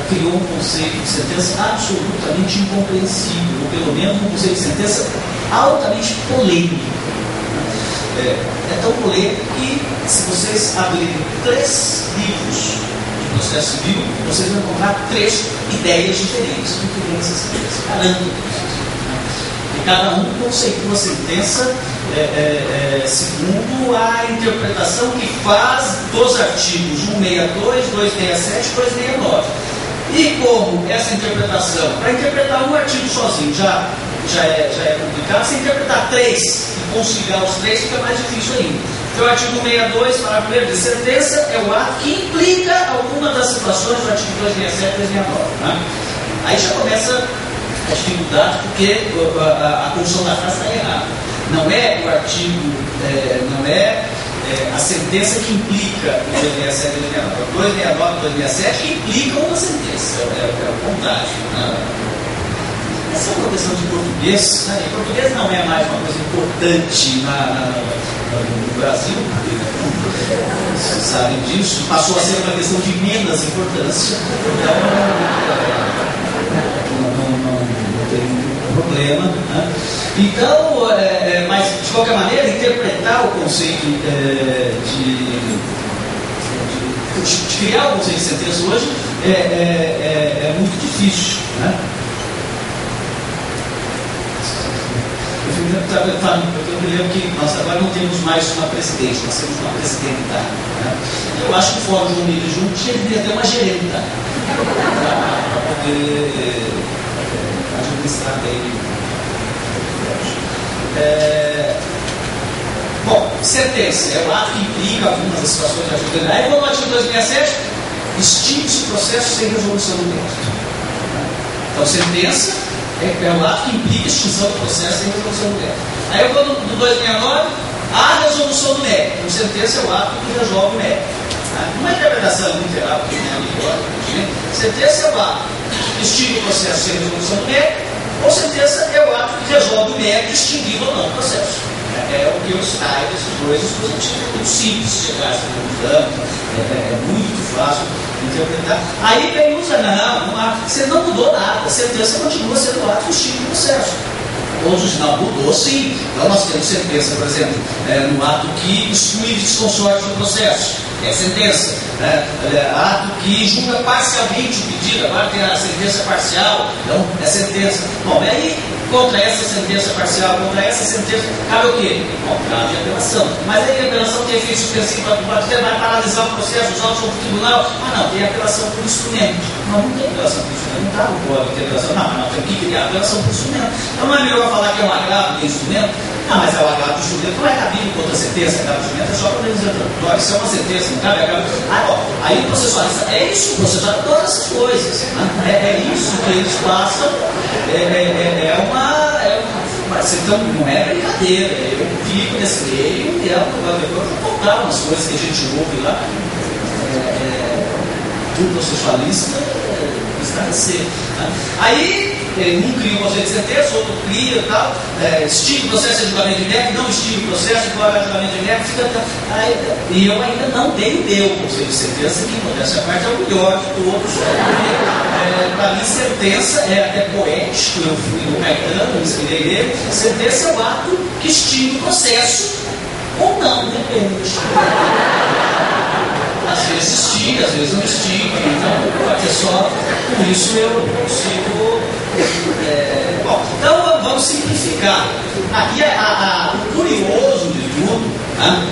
criou um conceito de sentença absolutamente incompreensível, ou pelo menos um conceito de sentença altamente polêmico. É tão polêmico que, se vocês abrirem 3 livros de processo civil, vocês vão encontrar 3 ideias diferentes do que vem essa sentença. Caramba! E cada um conceitua a sentença segundo a interpretação que faz dos artigos 162, 267 e 269. E como essa interpretação, para interpretar um artigo sozinho já é complicado, se interpretar 3 e conciliar os 3 fica mais difícil ainda. Então, o artigo 162, parágrafo 1º, de sentença é o ato que implica alguma das situações do artigo 267 e 269. Né? Aí já começa a dificuldade, porque a construção da frase está errada. Não é o artigo, não é a sentença que implica o 267 e 269. 269 e 267 que implicam uma sentença. É o contrário. Né? Essa é uma questão de português. Né? E português não é mais uma coisa importante no Brasil, vocês sabem disso, passou a ser uma questão de menos importância, então não tem problema, né? Então, mas de qualquer maneira, interpretar o conceito de criar o conceito de sentença hoje é muito difícil, né? Eu me lembro que nós agora não temos mais uma presidente, nós temos uma presidenta, né? Eu acho que o Fórum João Miller Júnior deveria ter uma gerenta para poder administrar bem. Bom, sentença é o ato que implica algumas das situações da ajuda. Aí, no artigo 267, extingue-se o processo sem resolução do mérito. Então, sentença é o ato que implica a extinção do processo sem resolução do mérito. Aí eu vou no 269, a resolução do mérito. Então, sentença é o ato que resolve o mérito. Uma interpretação literal, sentença é o ato que extingue o processo sem resolução do mérito, ou sentença é o ato que resolve o mérito, extinguindo ou não o processo. É o que eu saio desses dois dispositivos. É muito simples chegar a essa conclusão, é muito fácil interpretar. Aí quem usa, você não mudou nada, a sentença continua sendo o ato que extingue o processo. Ou não, mudou sim. Então nós temos sentença, por exemplo, no ato que exclui desconsorte do processo, é sentença. Ato que julga parcialmente o pedido, agora tem a sentença parcial, então é sentença. Bom, aí contra essa sentença parcial, contra essa sentença, cabe o quê? Bom, cabe a apelação. Mas aí a apelação tem efeito suspensivo, vai paralisar o processo, os autos vão para o tribunal. Não, tem apelação por instrumento. Não tem apelação por instrumento, não está no código de apelação. Não, tem que criar apelação por instrumento. Então não é melhor falar que é um agravo de instrumento? Não, mas é o agravo de instrumento, não é cabível contra a sentença, agravo de instrumento é só para o legislator. Isso é uma sentença, não cabe agravo. Aí o processualista, é isso, o processualista, todas essas coisas. É isso que eles passam, então não é brincadeira. Eu fico nesse meio e eu vou contar umas coisas que a gente ouve lá do processualista esclarecer. Aí um cria o conceito de sentença, outro cria e tal, extingue o processo de julgamento de mérito, não extingue o processo de julgamento de mérito, e eu ainda não dei o meu conceito de sentença, que modéstia à parte é o melhor de todos. Para mim, sentença é até poético, eu fui no Caetano, me inspirei nele. Sentença é o ato que extingue o processo, ou não, depende. Às vezes extingue, às vezes não extingue, então pode ser só por isso eu consigo. Bom, então vamos simplificar. Aqui o curioso de tudo, né?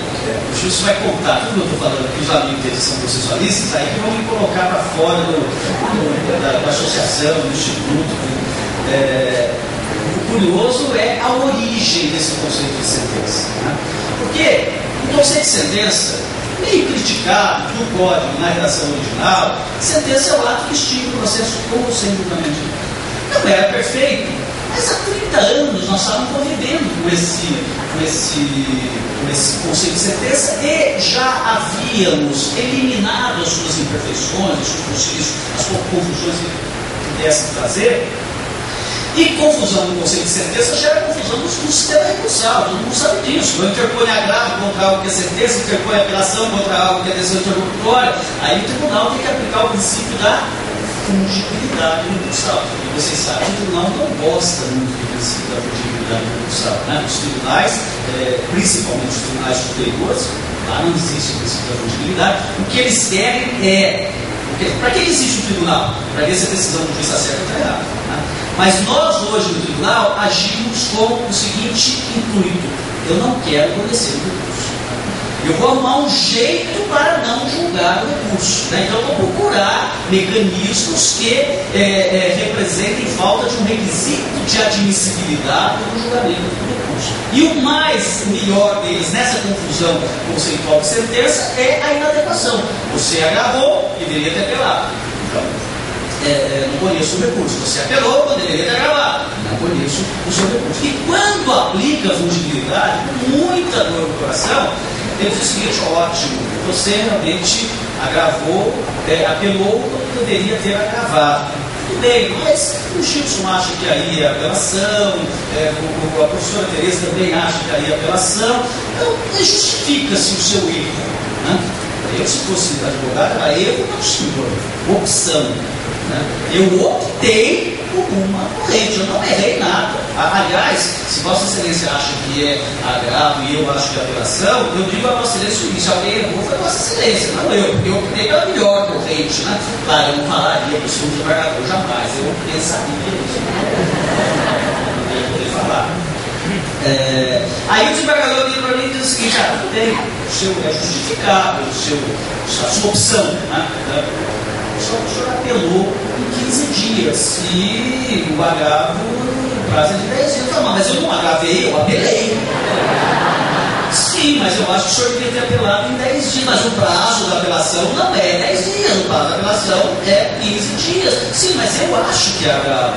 O juiz vai contar tudo que eu estou falando aqui, os amigos deles são processualistas, aí que vão me colocar para fora da associação, do instituto. O curioso é a origem desse conceito de sentença. Né? Porque o conceito de sentença, meio criticado no código, na redação original, sentença é o ato que extingue o processo com ou sem julgamento de mérito. Não era perfeito, mas há 30 anos nós estávamos convivendo com esse conceito de sentença e já havíamos eliminado as suas imperfeições, as confusões que pudessem trazer. E confusão no conceito de sentença gera confusão no sistema recursal, todo mundo sabe disso. Eu interponho agravo contra algo que é sentença, interponho apelação contra algo que é decisão interlocutória, aí o tribunal tem que aplicar o princípio da fungibilidade recursal. E vocês sabem que o tribunal não gosta muito do princípio da fungibilidade recursal. Né? Os tribunais, principalmente os tribunais superiores, lá não existe o princípio da fungibilidade. O que eles querem é... Para que existe o tribunal? Para ver se a decisão do juiz está certa ou está errada. Né? Mas nós, hoje, no tribunal, agimos com o seguinte intuito: eu não quero conhecer o recurso. Eu vou arrumar um jeito para não julgar o recurso. Né? Então, eu vou procurar mecanismos que representem falta de um requisito de admissibilidade no julgamento do recurso. E o melhor deles nessa confusão conceitual de sentença é a inadequação. Você agravou e deveria ter apelado. Então, não conheço o recurso. Você apelou quando deveria ter agravado. Não conheço o seu recurso. E quando aplica a fungibilidade, com muita dor no coração, ele diz o seguinte: ótimo, você realmente agravou, apelou quando deveria ter agravado. tudo bem, mas o Gilson acha que aí é apelação, a professora Tereza também acha que aí é apelação, então justifica-se o seu erro, né? Eu, se fosse advogado, era erro, não, senhor, opção, né? Eu optei por uma corrente, eu não errei nada. Aliás, se Vossa Excelência acha que é agravo e eu acho que é apelação, eu digo a Vossa Excelência, se alguém errou, foi Vossa Excelência, não eu, porque eu optei pela melhor corrente, né? Claro, eu não falaria para o senhor desembargador jamais, eu pensaria isso. Eu poderia falar. Aí o desembargador vira para mim e diz o seguinte: tudo bem, o seu é justificável, a sua opção, né? Só que o senhor apelou em 15 dias e o agravo no prazo é de 10 dias. Não, mas eu não agravei, eu apelei. Sim, mas eu acho que o senhor devia ter apelado em 10 dias, mas o prazo da apelação não é 10 dias, o prazo da apelação é 15 dias. Sim, mas eu acho que é agravo.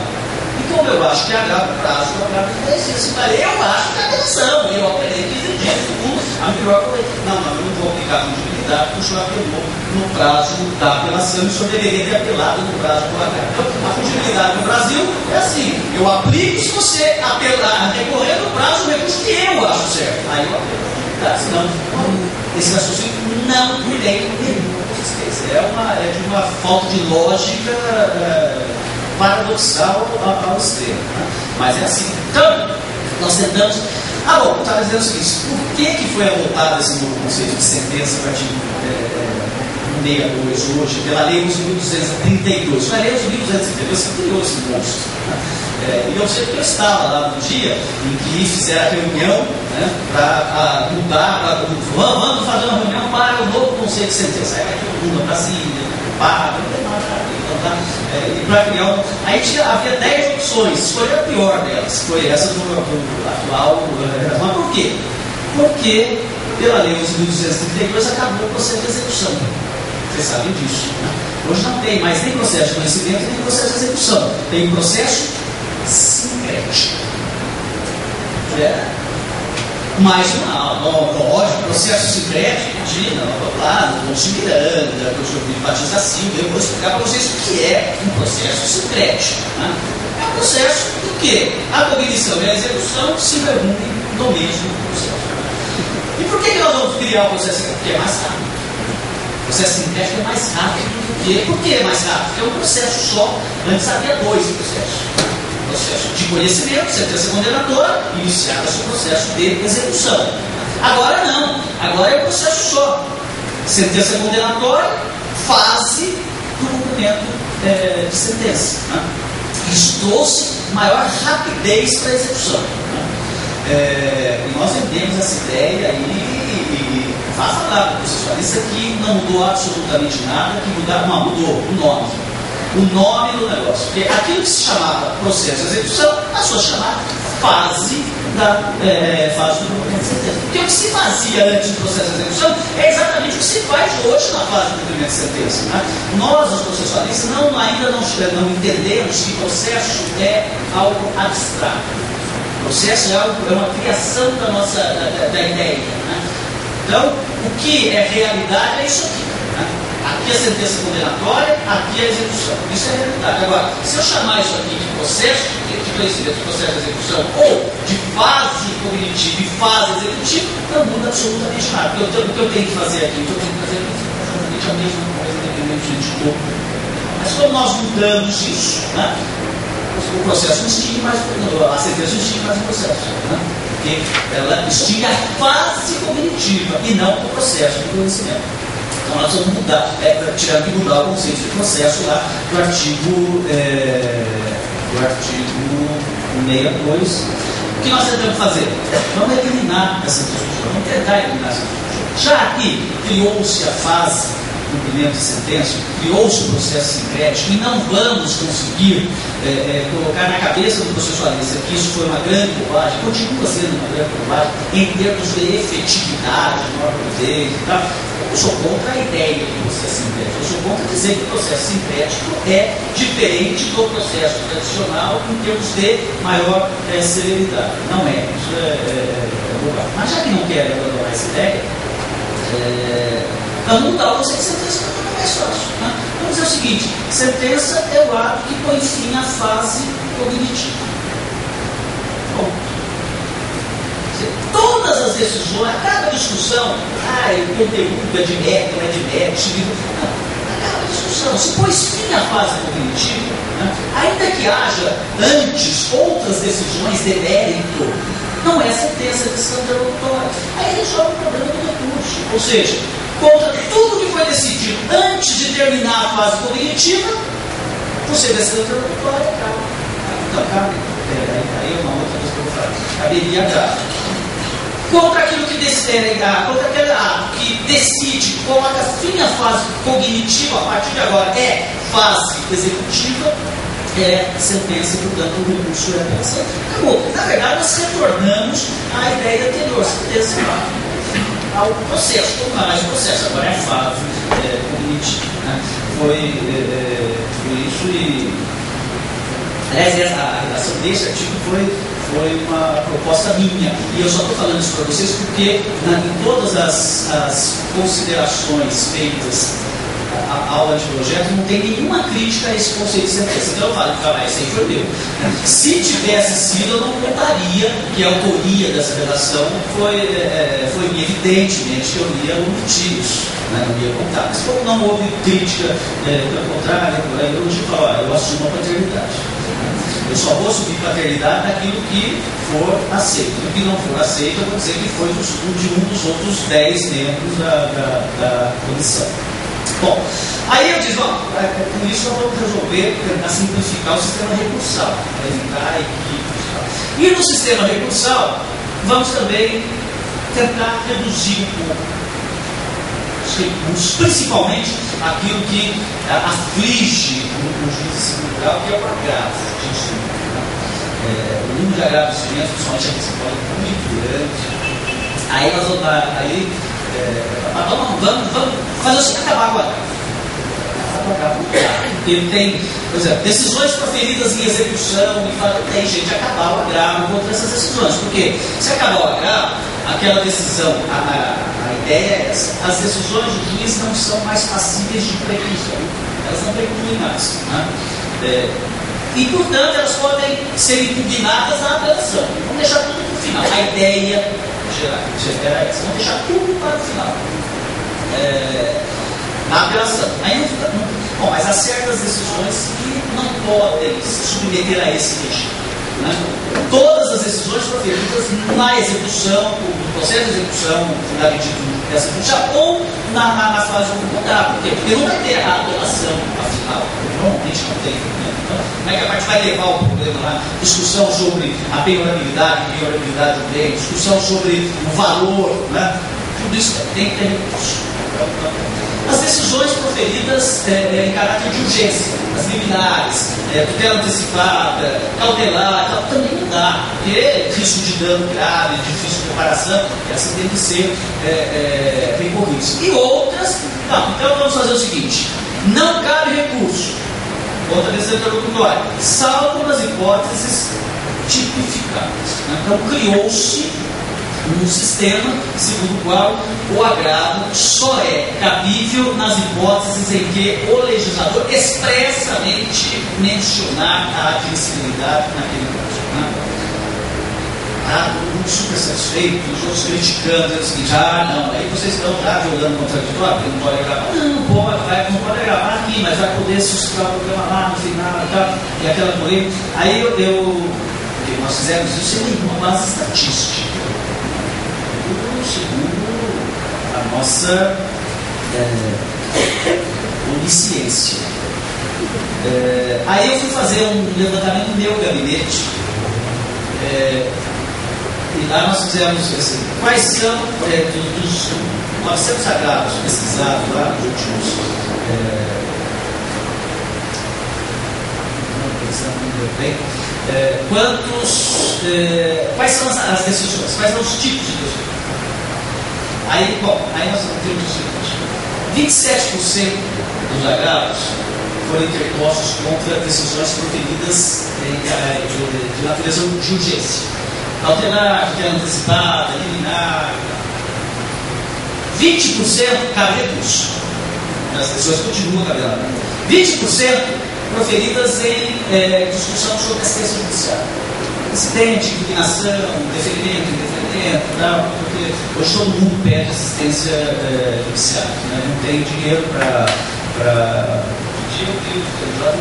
E como eu acho que é agravo, o prazo do agravo é 10 dias. Mas eu acho que é apelação, eu apelei 15 dias, segundo a melhor coisa. Não, eu não vou aplicar a fungibilidade, porque o senhor apelou no prazo da apelação e o senhor deveria ter apelado no prazo do agravo. Então, a fungibilidade no Brasil é assim: eu aplico se você apelar, recorrer no prazo do recurso que eu acho certo. Aí eu apelo. Senão, esse raciocínio não tem nenhuma consistência. É de uma falta de lógica paradoxal ao extremo. Né? Mas é assim. Então, nós tentamos. Bom, eu estava dizendo o seguinte: por que foi adotado esse novo conceito de sentença a partir do 62 hoje, pela Lei 11.232? Foi a Lei 11.232 que criou esse monstro. Né? E eu sei que eu estava lá no dia em que fizeram a reunião, né, para mudar, vamos fazer uma reunião para o novo conceito de sentença. Aí vai todo mundo para Brasília, para, e para criar um. Aí havia 10 opções, escolher a pior delas, foi essa do atual. Mas por quê? Porque pela Lei 11.232 acabou o processo de execução. Vocês sabem disso. Né? Hoje não tem mais nem processo de conhecimento, nem processo de execução. Tem processo sincrético. Mas lógico, processo sincrético de Monte Miranda, do Jovem Batista Silva, eu vou explicar para vocês o que é um processo sincrético. Né? É um processo do que a cognição e a execução se reúnem no mesmo processo. E por que nós vamos criar o processo sincrético? Porque é mais rápido. O processo sincrético é mais rápido do que. Por que é mais rápido? Porque é um processo só. Antes havia 2 processos. Processo de conhecimento, sentença condenatória, iniciado o processo de execução. Agora não, agora é um processo só. Sentença condenatória, fase do cumprimento de sentença. Né? Isso trouxe maior rapidez para a execução. Né? E nós vendemos essa ideia e faça lá, processualista, que não mudou absolutamente nada, que mudou o nome. O nome do negócio. Porque aquilo que se chamava processo de execução passou a chamar fase do cumprimento de sentença. Porque o que se fazia antes do processo de execução é exatamente o que se faz hoje na fase do cumprimento de sentença. Né? Nós, os processualistas, ainda não entendemos que processo é algo abstrato. Processo é uma criação da ideia. Né? Então, o que é realidade é isso aqui. Aqui é a sentença condenatória, aqui é a execução. Isso é a realidade. Agora, se eu chamar isso aqui de processo, de conhecimento, de processo de execução, ou de fase cognitiva e fase executiva, não muda absolutamente nada. O que eu tenho que fazer aqui, é exatamente a mesma coisa, independente de como. Mas como nós mudamos isso, né, o processo não extingue mais, a sentença não extingue mais o processo. Né, porque ela extingue a fase cognitiva e não o processo de conhecimento. Então nós vamos mudar, tiveram que mudar o conceito de processo lá do artigo 62. O que nós tentamos fazer? Vamos eliminar essa discussão, vamos tentar eliminar essa discussão. Já que criou-se a fase do cumprimento de sentença, criou-se o processo sincrético e não vamos conseguir colocar na cabeça do processualista que isso foi uma grande bobagem, continua sendo uma grande bobagem em termos de efetividade, norma dele e tal. Eu sou contra a ideia do processo sincrético. Eu sou contra dizer que o processo sincrético é diferente do processo tradicional em termos de maior celeridade. Não é. Isso é bobagem. Mas já que não querem abandonar essa ideia, vamos mudar o conceito de sentença. mais fácil. Né? Vamos dizer o seguinte: sentença é o ato que põe fim à fase cognitiva. Bom, todas as decisões, cada discussão, o conteúdo é de mérito, não é de mérito, cada discussão, se pôs fim à fase cognitiva, né? Ainda que haja antes outras decisões de mérito, não é sentença de decisão interlocutória. Aí resolve o problema do recurso. Ou seja, contra tudo que foi decidido antes de terminar a fase cognitiva, você vê decisão interlocutória, acaba. Então, aí é uma outra coisa que eu vou falar. Caberia grave. Contra aquilo que contra aquele ato que decide, coloca fim à fase cognitiva, a partir de agora é fase executiva, é sentença, portanto, o recurso é apelação. Acabou. Na verdade, nós retornamos à ideia anterior, sentença ao processo, como não é mais processo, agora é fase cognitiva. Né? Foi isso e. Aliás, a redação desse artigo foi uma proposta minha. E eu só estou falando isso para vocês porque em todas as considerações feitas ao anteprojeto não tem nenhuma crítica a esse conceito de sentença. Então eu falo, esse aí foi meu. Se tivesse sido, eu não contaria que a autoria dessa redação foi evidentemente que eu ia omitir isso, né? Não ia contar. Mas como não houve crítica, pelo contrário, eu hoje falo, eu assumo a paternidade. Eu só vou assumir paternidade naquilo que for aceito. O que não for aceito, eu vou dizer que foi de um dos outros 10 membros da comissão. Bom, aí eu disse, com isso nós vamos resolver, tentar simplificar o sistema recursal, para evitar equívocos. E no sistema recursal, vamos também tentar reduzir um pouco os recursos, principalmente aquilo que aflige o juiz de segundo grau, que é o agravo. O número de agravos de civis, principalmente aqui em São Paulo, é muito grande. Aí nós vamos fazer o seguinte: acabar com o agravo. Ele tem, por exemplo, decisões proferidas em execução, e tem gente acabar o agravo contra essas decisões. Porque se acabar o agravo, aquela decisão, a ideia é essa: as decisões do juiz não são mais passíveis de preclusão, elas não precluem mais. Né? E, portanto, elas podem ser impugnadas na apelação. Vamos deixar tudo para o final. A ideia geral é essa. Vamos deixar tudo para o final. Na apelação. Bom, mas há certas decisões que não podem se submeter a esse regime. Né? Todas as decisões proferidas na execução, no processo de execução, na medida dessa execução, ou na fase de contrato. Porque não vai ter a apelação afinal. Normalmente não tem. Né? Então, como é que a parte vai levar o problema lá? Discussão sobre a penhorabilidade do bem, discussão sobre o valor, né? Tudo isso tem que ter recurso. As decisões proferidas em caráter de urgência, as liminares, tutela antecipada, cautelar, também não dá, porque risco de dano grave, difícil de reparação, essas têm que ser recorridas. E outras, não. Então vamos fazer o seguinte: não cabe recurso contra a decisão interlocutória, salvo nas hipóteses tipificadas. Então criou-se um sistema segundo o qual o agravo só é cabível nas hipóteses em que o legislador expressamente mencionar a admissibilidade naquele caso. Né? Todo mundo super satisfeito, os outros criticando, assim, não, aí vocês estão já violando o contraditório, não pode agravar. Não pode agravar aqui, mas vai poder suscitar o problema lá no final e tal, e aquela polêmica. Aí nós fizemos isso em uma base estatística. Segundo a nossa onisciência. Aí eu fui fazer um levantamento no meu gabinete, e lá nós fizemos assim: quais são dos 900 agravos pesquisados lá nos últimos quais são as decisões, quais são os tipos de decisões. Aí nós temos o seguinte: 27% dos agravos foram interpostos contra decisões proferidas de natureza de urgência. Alterar, tutela antecipada, liminar. 20% cabe recurso. as decisões continuam cabendo. 20% proferidas em discussão sobre assistência judicial. Incidente, indignação, deferimento, indeferimento, porque hoje todo mundo pede assistência judicial, né? Não tem dinheiro para pedir o que o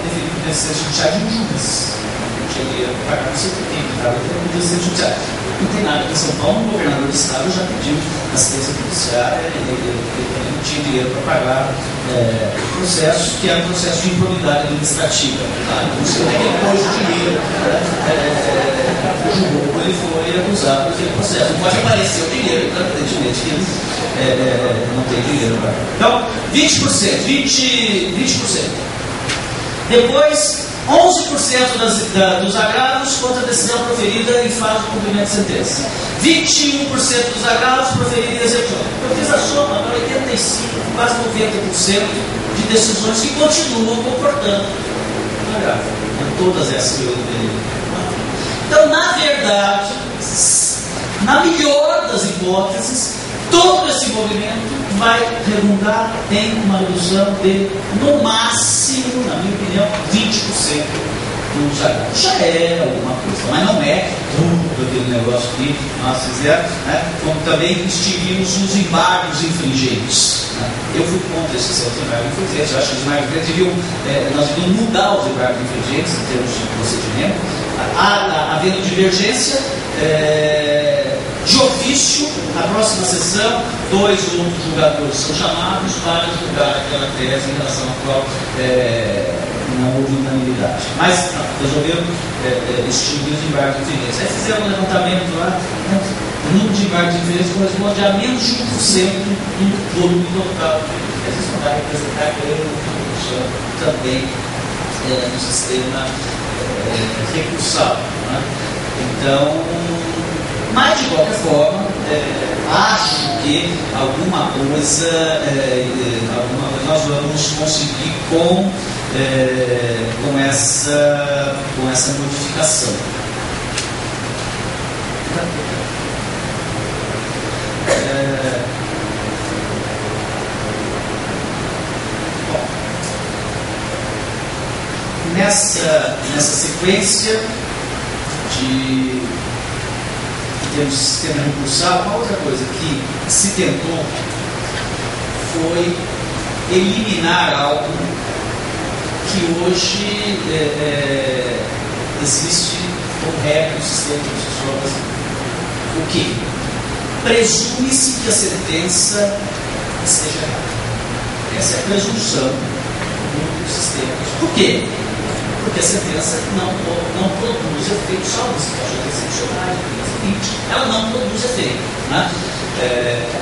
deferimento de assistência judicial de um juiz. Não tinha dinheiro para pagar, não sei por quê, estava tendo assistência judicial. Não tem nada aqui em São Paulo, o governador do estado já pediu assistência judiciária, ele não tinha dinheiro para pagar o processo, que era um processo de improbidade administrativa. Então, se ele pôs o dinheiro, julgou, ele foi acusado daquele processo. Não pode aparecer o dinheiro, então, evidentemente, que ele não tem dinheiro para pagar. Então, 20%. Depois, 11% dos agravos contra a decisão proferida em fase de cumprimento de sentença. 21% dos agravos proferidos em execução. Eu fiz a soma para 85%, quase 90% de decisões que continuam comportando agravo. Todas essas que eu dei. Então, na verdade, na melhor das hipóteses, todo esse movimento vai redundar em uma redução de, no máximo, na minha opinião, 20% dos agravos. Já é alguma coisa, mas não é tudo aquele negócio que nós fizemos, né? Como também extinguimos os embargos infringentes. Né? Eu fui contra esses embargos infringentes. Eu acho que os embargos infringentes nós devíamos mudar os embargos infringentes em termos de procedimento. Havendo divergência, de ofício, na próxima sessão, 2 outros julgadores são chamados para julgar aquela tese em relação à qual não houve unanimidade. Mas resolveram extinguir os embargos infringentes. Aí fizeram um levantamento lá, né? O número de embargos infringentes corresponde a menos de 1% do volume total. Isso não vai representar a grande repercussão também no sistema recursal. Né? Então, mas de qualquer forma, acho que alguma coisa nós vamos conseguir com essa modificação. Nessa sequência de termos de sistema recursal, uma outra coisa que se tentou foi eliminar algo que hoje existe como regra no sistema processual brasileiro. O que? Presume-se que a sentença esteja errada. Essa é a presunção do sistema. Por quê? Porque a sentença não produz efeito, salvo situações excepcionais, ela não produz efeito. Né?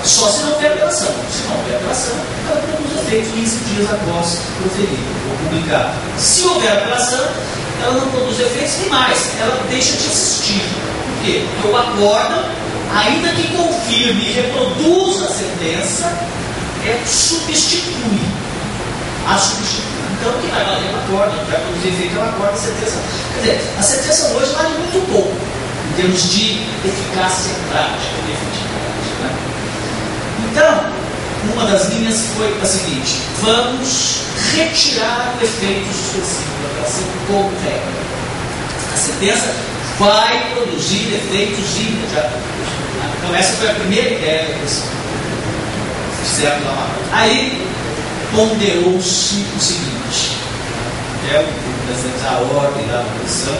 Só se não houver apelação. Se não houver apelação, ela produz efeito 15 dias após proferir ou publicar. Se houver apelação, ela não produz efeitos e mais, ela deixa de existir. Por quê? Porque o acórdão, ainda que confirme e reproduza a sentença, substitui. A substitui. Então, o que vai valer uma corda, o que vai produzir efeito é uma corda, a sentença. Quer dizer, a sentença hoje vale muito pouco, em termos de eficácia prática e efetividade. Né? Então, uma das linhas foi a seguinte: vamos retirar o efeito suspensivo da apelação como regra. A sentença vai produzir efeitos imediatamente. Então, essa foi a primeira ideia da questão. Fizeram lá. Aí, ponderou-se o seguinte: a ordem da comissão,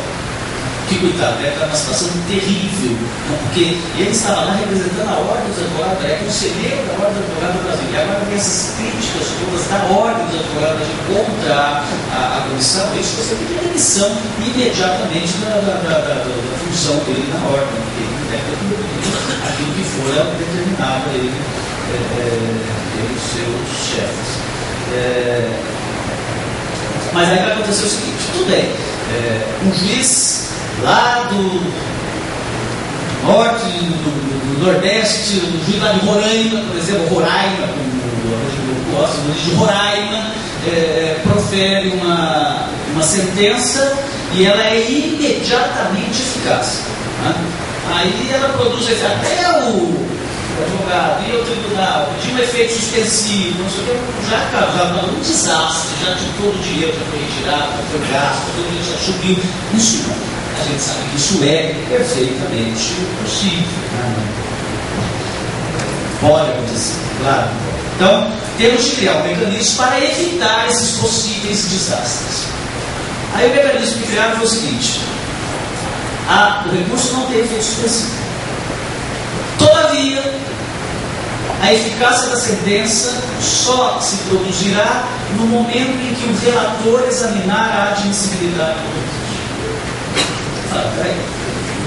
que coitado, está numa situação terrível, porque ele estava lá representando a ordem dos advogados, é conselheiro da ordem dos advogados do Brasil, e agora tem essas críticas todas da ordem dos advogados contra a comissão. Isso você tem a demissão imediatamente da função dele na ordem, porque ele deve cumprir aquilo que for determinado a ele pelos seus chefes. Mas aí vai acontecer o seguinte: tudo bem, um juiz lá do norte, do nordeste, um juiz lá de Roraima, por exemplo, Roraima, como eu gosto, o juiz de Roraima profere uma sentença e ela é imediatamente eficaz. Né? Aí ela produz até o advogado, ia ao tribunal, pedia um efeito suspensivo, não sei o que, já estava um desastre, já tinha todo o dinheiro já foi retirado, já foi gasto, todo o dinheiro já subiu. Isso não. A gente sabe que isso é perfeitamente possível. Pode acontecer, claro. Então, temos de criar um mecanismo para evitar esses possíveis desastres. Aí o mecanismo que criaram foi o seguinte: o recurso não tem efeito suspensivo. Todavia, a eficácia da sentença só se produzirá no momento em que o relator examinar a admissibilidade do recurso.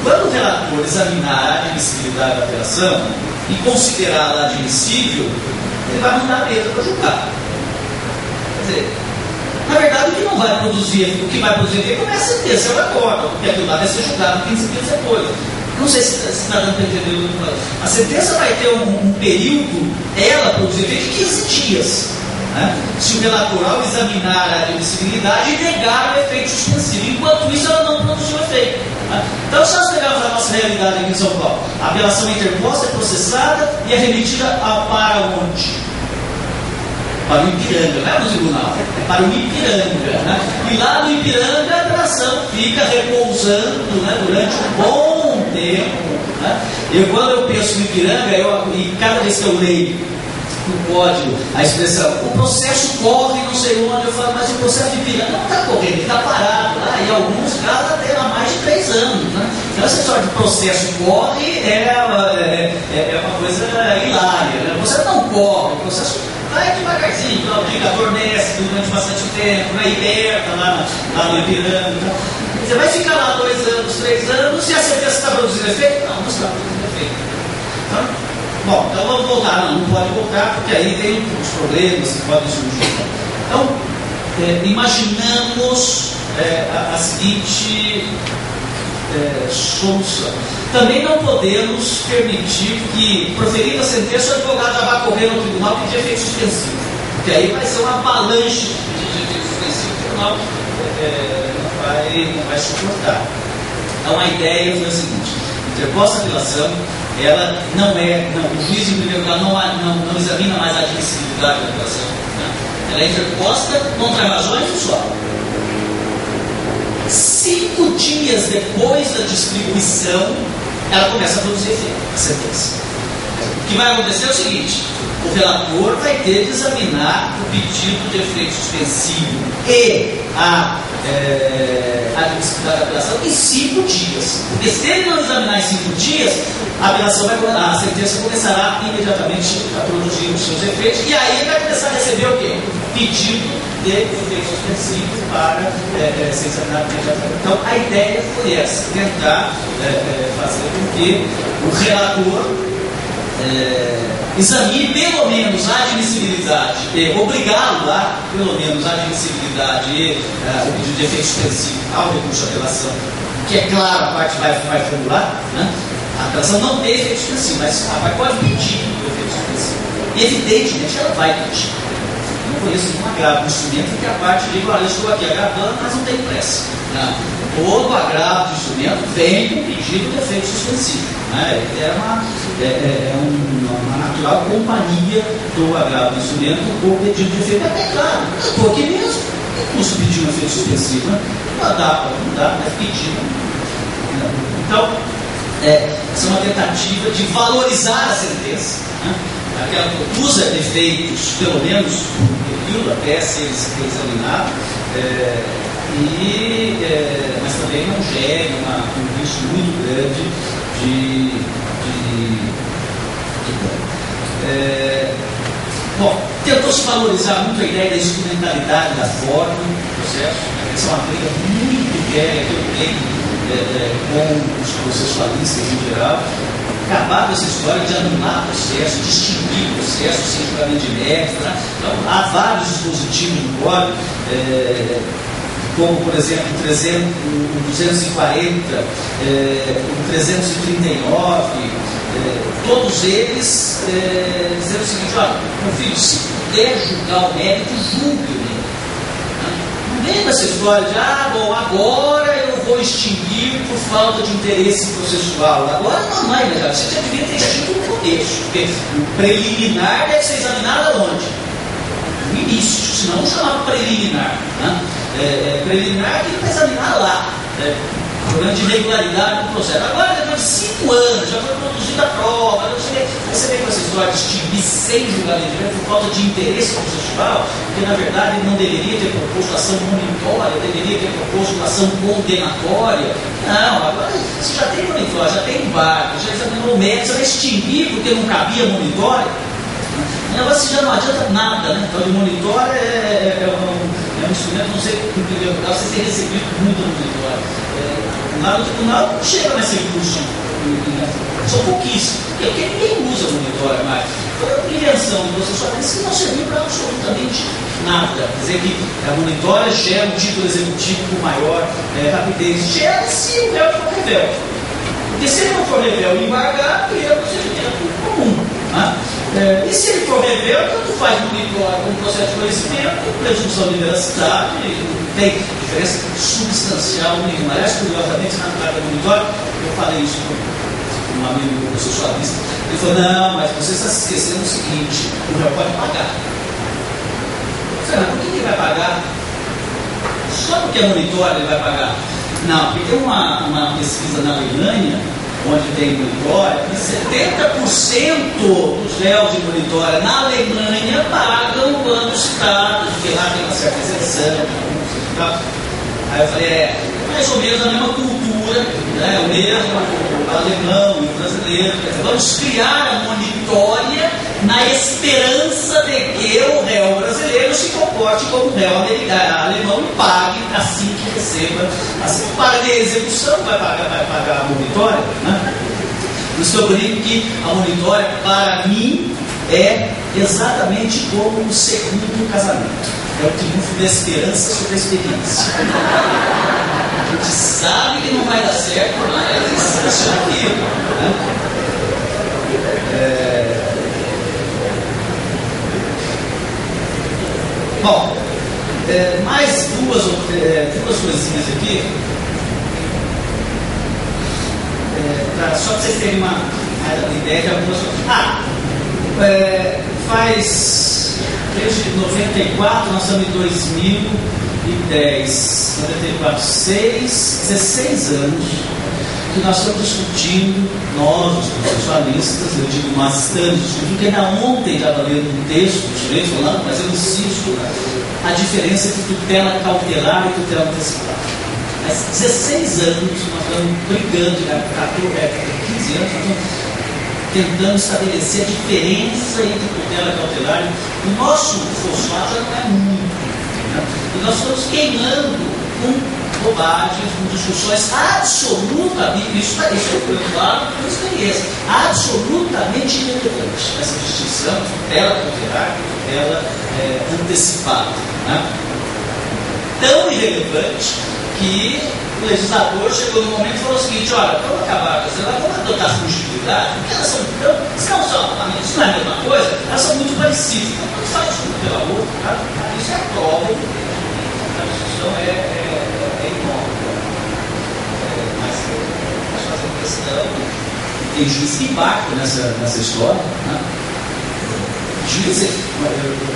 Quando o relator examinar a admissibilidade da apelação e considerá-la admissível, ele vai mandar a mesa para julgar. Quer dizer, na verdade, o que não vai produzir, o que vai produzir efeito é a sentença, é o acordo, porque aquilo lá vai ser julgado 15 dias depois. Não sei se está dando para entender. A sentença vai ter um período, ela produzir efeito de 15 dias. Né? Se o relator, ao examinar a admissibilidade, negar o efeito suspensivo. Enquanto isso, ela não produziu efeito. Né? Então, se nós pegarmos a nossa realidade aqui em São Paulo, a apelação é interposta, é processada e é remetida para onde? Para o Ipiranga, não é no tribunal, é para o Ipiranga. Né? E lá no Ipiranga a apelação fica repousando, né, durante um bom tempo. Né? Quando eu penso no Ipiranga, e cada vez que eu leio no código a expressão, o processo corre, não sei onde, eu falo, mas o processo de Ipiranga não está correndo, ele está parado. Né? E alguns casos até há mais de 3 anos. Né? Então essa história de processo corre é uma coisa hilária. Né? O processo não corre, o processo vai devagarzinho, o indicador desce durante bastante tempo, né? Liberta lá no Ipiranga. Você vai ficar lá 2 anos, 3 anos, e a sentença está produzindo efeito? Não está produzindo efeito. Então, bom, então vamos voltar. Não pode voltar, porque aí tem os problemas que podem surgir. Então, imaginamos a seguinte solução. Também não podemos permitir que, proferida a sentença, o advogado já vá correr no tribunal pedir efeito suspensivo. Porque aí vai ser uma avalanche de efeito suspensivo, o tribunal não vai suportar. Então a ideia foi a seguinte: interposta a apelação, ela o juiz em primeiro lugar não examina mais a admissibilidade da apelação. Né? Ela é interposta contra razões do só. 5 dias depois da distribuição, ela começa a produzir efeito, a sentença. O que vai acontecer é o seguinte: o relator vai ter de examinar o pedido de efeito suspensivo e a admissibilidade da apelação em 5 dias. Porque se ele não examinar em 5 dias, a sentença começará imediatamente a produzir os seus efeitos, e aí ele vai começar a receber o quê? Pedido de efeito suspensivo para ser examinado imediatamente. Então a ideia foi essa: tentar fazer com que o relator examine pelo menos a admissibilidade, obrigá-lo a pelo menos a admissibilidade e o pedido de efeito suspensivo ao recurso de apelação, que é claro, a parte vai formular, né? A apelação não tem efeito suspensivo, mas a parte pode pedir o efeito suspensivo. E evidentemente ela vai pedir. Não conheço nenhum agravo no instrumento em que a parte diga: olha, eu estou aqui agravando, mas não tem pressa. Não. Todo agravo de instrumento vem com pedido de efeito suspensivo. Né? É uma natural companhia do agravo do instrumento com o pedido de efeito. Até claro, eu estou aqui mesmo. Eu posso pedir um efeito suspensivo. Né? Não dá, mas pedir. Então, essa é uma tentativa de valorizar a sentença. Né? Aquela produza efeitos, pelo menos, até ser examinado, mas também não gere um risco muito grande de dano. Bom, tentou-se valorizar muito a ideia da instrumentalidade da forma do processo. Essa é uma briga muito velha que eu tenho com os processualistas em geral. Acabar com essa história de anular processo, de extinguir processo sem julgamento de mérito. Né? Então, há vários dispositivos no código, como, por exemplo, o 240, o 339, todos eles dizendo o seguinte: olha, meu filho, se puder julgar o mérito, julgue o mérito. Não vem com essa história de, bom, agora eu vou extinguir por falta de interesse processual. Agora não é legal, você já devia ter extinto no começo, porque o preliminar deve ser examinado aonde? No início, senão não chamava preliminar. Né? Preliminar tem que examinar lá. Problema de irregularidade do processo. Agora, depois de 5 anos, já foi produzida a prova. Você vem com essa história de extinguir sem julgamento por falta de interesse processual, porque na verdade ele não deveria ter proposto ação monitória, deveria ter proposto ação condenatória. Não, agora você já tem monitória, já tem embargo, já examinou o médico, você vai extinguir porque não cabia monitória. O negócio já não adianta nada, né? Então, o monitório é um instrumento, não sei em primeiro lugar, você tem recebido muito no monitório. O tribunal não chega nessa indústria, são pouquíssimos, porque ninguém usa monitório mais. Foi uma invenção do processualista que não serviu para absolutamente nada. Quer dizer que a monitória gera um título executivo com maior rapidez, gera se o réu for rebelde. Porque se ele não for rebelde e embargar, ele é um procedimento comum. Né? E se ele for rebelde, tanto faz monitório como processo de conhecimento, presunção de veracidade, tem diferença substancial nenhuma. Aliás, curiosamente, na carta do monitório, eu falei isso com um amigo processualista, ele falou, não, mas você está se esquecendo do seguinte, o réu pode pagar. Eu falei, por que ele vai pagar? Só porque é monitório ele vai pagar? Não, porque tem uma pesquisa na Alemanha, onde tem monitória, que 70% dos réus de monitória na Alemanha pagam quando citados, porque lá tem uma certa isenção. Aí eu falei, mais ou menos a mesma cultura, né? O mesmo o alemão e o brasileiro. Vamos criar a monitória na esperança de que o réu brasileiro se comporte como o réu alemão e pague assim que receba. Assim que paga de execução, vai pagar a monitória. Né? Por isso que eu brinco que a monitória, para mim, é exatamente como o segundo casamento. É o triunfo da esperança sobre a experiência. A gente sabe que não vai dar certo, mas isso é aquilo. Né? Bom, mais duas coisinhas aqui. Só para vocês terem uma ideia de algumas coisas. Desde 94, nós estamos em 2010, 94, 16 anos, que nós estamos discutindo, nós, os processualistas, eu digo nós estamos discutindo, porque ainda ontem estava lendo um texto do direito falando, mas eu insisto, a diferença entre tutela cautelar e tutela antecipada. Mas 16 anos nós estamos brigando, 15 anos, nós estamos tentando estabelecer a diferença entre tutela cautelar. O nosso fosfato já não é muito. Né? E nós estamos queimando com bobagens, com discussões absolutamente, isso foi claro por experiência, absolutamente irrelevante. Essa distinção de tutela cautelar e tutela antecipada. Né? Tão irrelevante que o legislador chegou no momento e falou o seguinte, olha, vamos acabar com isso, vamos adotar a fungibilidade, porque elas são tão, se não são, isso não é a mesma coisa, elas são muito parecidas. Então, quando faz isso pela outra, tá? Isso é a prova, a discussão é enorme. Mas fazendo questão, tem juiz que embarca nessa história. Né? Juiz, eu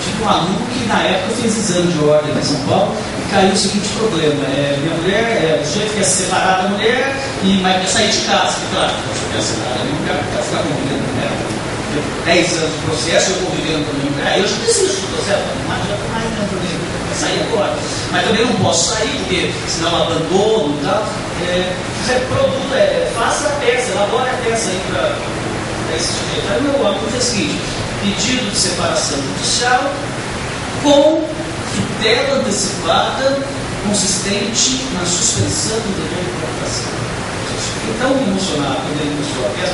tive um aluno que na época fez exame de ordem em São Paulo e caiu o seguinte problema, minha mulher, o sujeito quer se separar da mulher, mas quer sair de casa, que claro, se quer separar da minha mulher, quer ficar convivendo com ela. 10 anos de processo, eu convivendo com a minha mulher, eu já desisto do processo, mas já estou mais dentro dele, vou sair agora. Mas também não posso sair, porque senão eu abandono e tal. Faça a peça, elabore a peça aí para esse sujeito. Aí o meu aluno fez o seguinte, pedido de separação judicial com tutela antecipada consistente na suspensão do dever de cooperação. Fiquei tão emocionado quando ele mostrou a peça,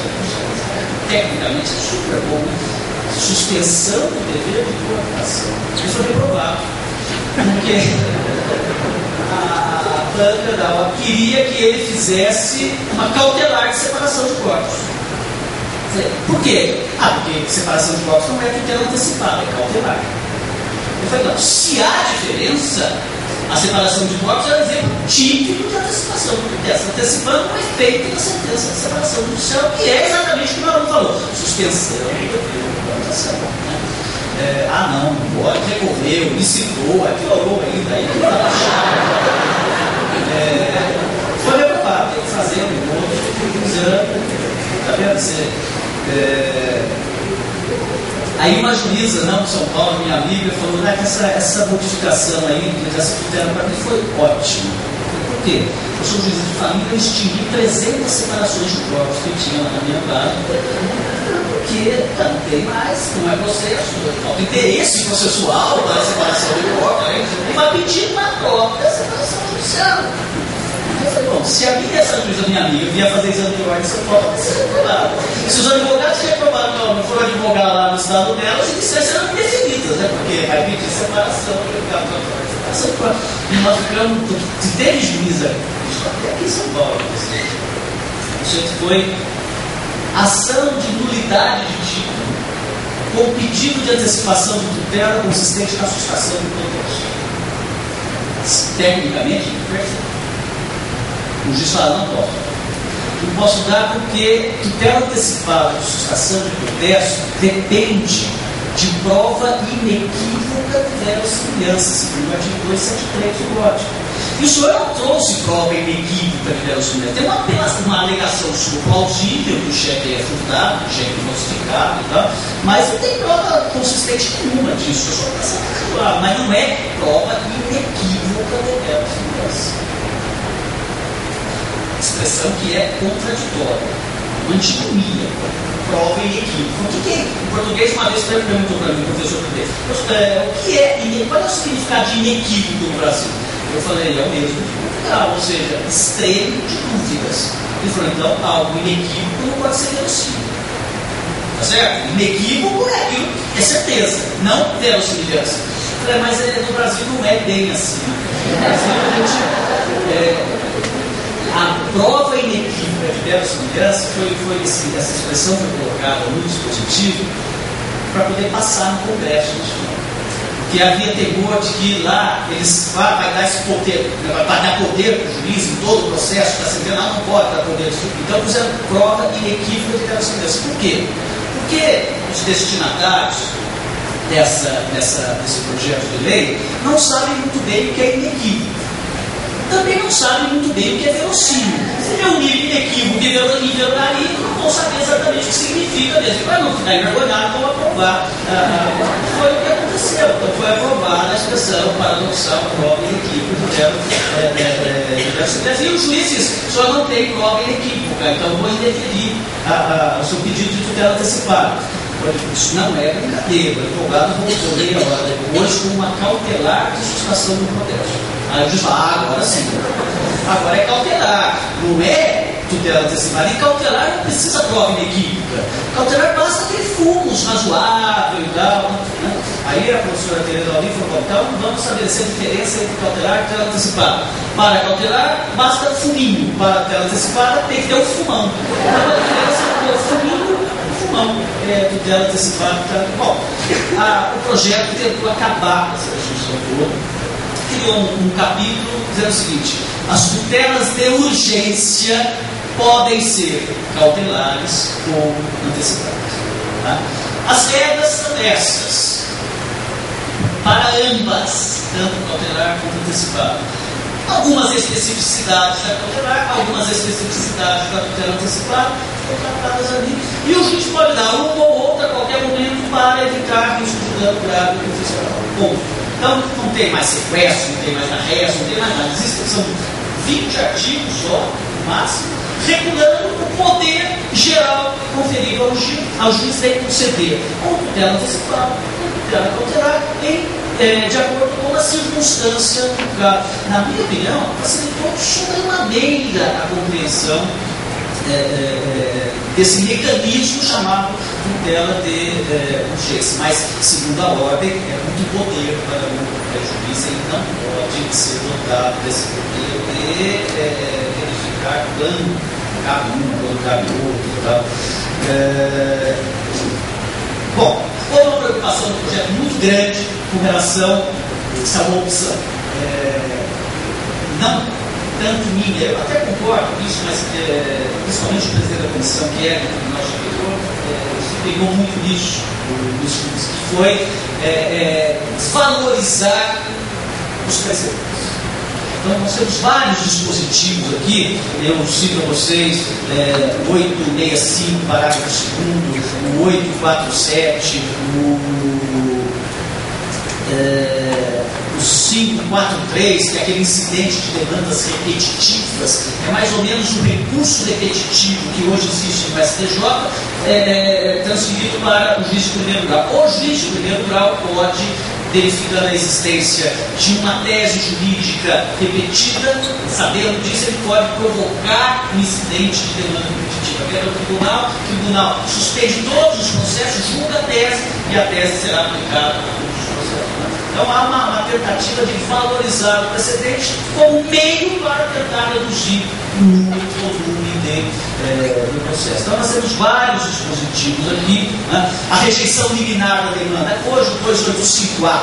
tecnicamente é super bom, né? Suspensão do dever de cooperação. Isso foi reprovado, porque a banca da OAB queria que ele fizesse uma cautelar de separação de corpos. Por quê? Porque separação de corpos não é tutela antecipada, é cautelar. Eu falei, não, se há diferença, A separação de corpos é um exemplo típico de antecipação do processo, antecipando o efeito da sentença de separação judicial, que é exatamente o que o Barão falou: suspensão do dever de implantação. Não pode, recorreu, licitou, piorou ainda, aí não está foi reprovado, tem que fazer um outro exame, está vendo? Aí uma juíza, não, de São Paulo, minha amiga, falou que essa modificação aí, dessa tutela, para mim foi ótima. Por quê? Eu sou juíza de família, eu extingui 300 separações de corpos que tinha na minha casa, porque não tem mais, não é processo, falta interesse processual para a separação de corpos, e vai pedir uma própria separação judicial. Eu falei, bom, se essa juíza, minha amiga, vinha fazer exame de ordem, você pode ser reprovado. Se os advogados que reprovaram, não foram advogar lá no estado delas, as licenças eram indefinidas, né? Porque vai pedir separação, e nós ficamos, se teve juíza, até aqui em São Paulo, o jeito foi ação de nulidade de título com pedido de antecipação de tutela consistente na sustação do processo. Tecnicamente, perfeito. O juiz fala, não posso. Não posso dar porque tutela antecipada de sustação de processo depende de prova inequívoca de verossimilhança, segundo o artigo 273 do Código. E o senhor não trouxe prova inequívoca de verossimilhança. Tem uma alegação sua plausível que o cheque é fundado, o cheque é falsificado e tal, mas não tem prova consistente nenhuma disso. Eu só pensando, mas não é prova inequívoca de verossimilhança. Expressão que é contraditória, uma antinomia, prova inequívoca. O que é? Em português, uma vez perguntou para mim, professor português, qual é o significado de inequívoco no Brasil? Eu falei, é o mesmo de Portugal, ou seja, extremo de dúvidas. Ele falou, então, algo inequívoco não pode ser verossímil. Tá certo? Inequívoco é aquilo que é certeza, não verossimilhança. Eu falei, mas no Brasil não é bem assim. No Brasil a gente. A prova inequívoca de verossimilhança essa expressão foi colocada no dispositivo para poder passar no Congresso Nacional. Porque havia temor de que lá eles vai dar esse poder, vai dar poder para o juiz em todo o processo, está sendo não pode dar poder. Então fizeram prova inequívoca de verossimilhança. Por quê? Porque os destinatários desse projeto de lei não sabem muito bem o que é inequívoco. Também não sabem muito bem o que é verossímil. Se reunir inequívoco e verossímil, não vão saber exatamente o que significa mesmo. Vai não ficar envergonhado, vão aprovar. Foi o que aconteceu. Então foi aprovada a expressão paradoxal, prova inequívoca de verossimilhança. E o juiz disse, só não tem prova inequívoca, então vou indeferir o seu pedido de tutela antecipada. Isso não é brincadeira. O advogado voltou meia hora depois com uma cautelar de sustação do processo. Aí o juiz fala, agora sim. Agora é cautelar, não é tutela antecipada. E cautelar não precisa prova inequívoca. Cautelar basta ter fumos razoável e tal. Né? Aí a professora Tereza Alvim falou, então vamos estabelecer a diferença entre cautelar e tutela antecipada. Para cautelar, basta fuminho. Para tutela antecipada, tem que ter o fumão. Então a diferença entre o fuminho e o fumão. Tutela antecipada. Bom, o projeto tentou acabar com essa discussão toda. Criou um capítulo dizendo o seguinte: as tutelas de urgência podem ser cautelares ou antecipadas. Tá? As regras são essas, para ambas, tanto cautelar quanto antecipada. Algumas especificidades da cautelar, algumas especificidades da tutela antecipada estão tratadas ali. E o juiz pode dar uma ou outra a qualquer momento para evitar risco de dano grave profissional. Ponto. Então, não tem mais sequestro, não tem mais arresto, não tem mais nada. São 20 artigos só, no máximo, regulando o poder geral conferido ao juiz de conceder com tutela antecipada, com tutela cautelar, de acordo com a circunstância do caso. Na minha opinião, facilitou sobremaneira a compreensão desse mecanismo chamado tutela de urgência. Mas, segundo a ordem, é muito poder para o juiz, ele não pode ser dotado desse poder de verificar quando cabe um, quando cabe outro e tal. Bom, houve uma preocupação do projeto muito grande com relação a essa opção. não tanto minha, eu até concordo com isso, mas principalmente o presidente da comissão, que é o nosso diretor, se pegou muito nisso, que foi desvalorizar os precedentes. Então, nós temos vários dispositivos aqui, eu cito a vocês, 865, parágrafo 2º, o 847, o 543, que é aquele incidente de demandas repetitivas, é mais ou menos um recurso repetitivo que hoje existe no STJ, transferido para o juiz de primeiro grau. O juiz de primeiro grau pode, verificando a existência de uma tese jurídica repetida, sabendo disso, ele pode provocar um incidente de demanda repetitiva. Quer o tribunal suspende todos os processos, julga a tese e a tese será aplicada a todos os processos. Então há uma tentativa de valorizar o precedente como meio para tentar reduzir o volume do processo. Então nós temos vários dispositivos aqui, né? A rejeição liminar da demanda. Hoje o 285A,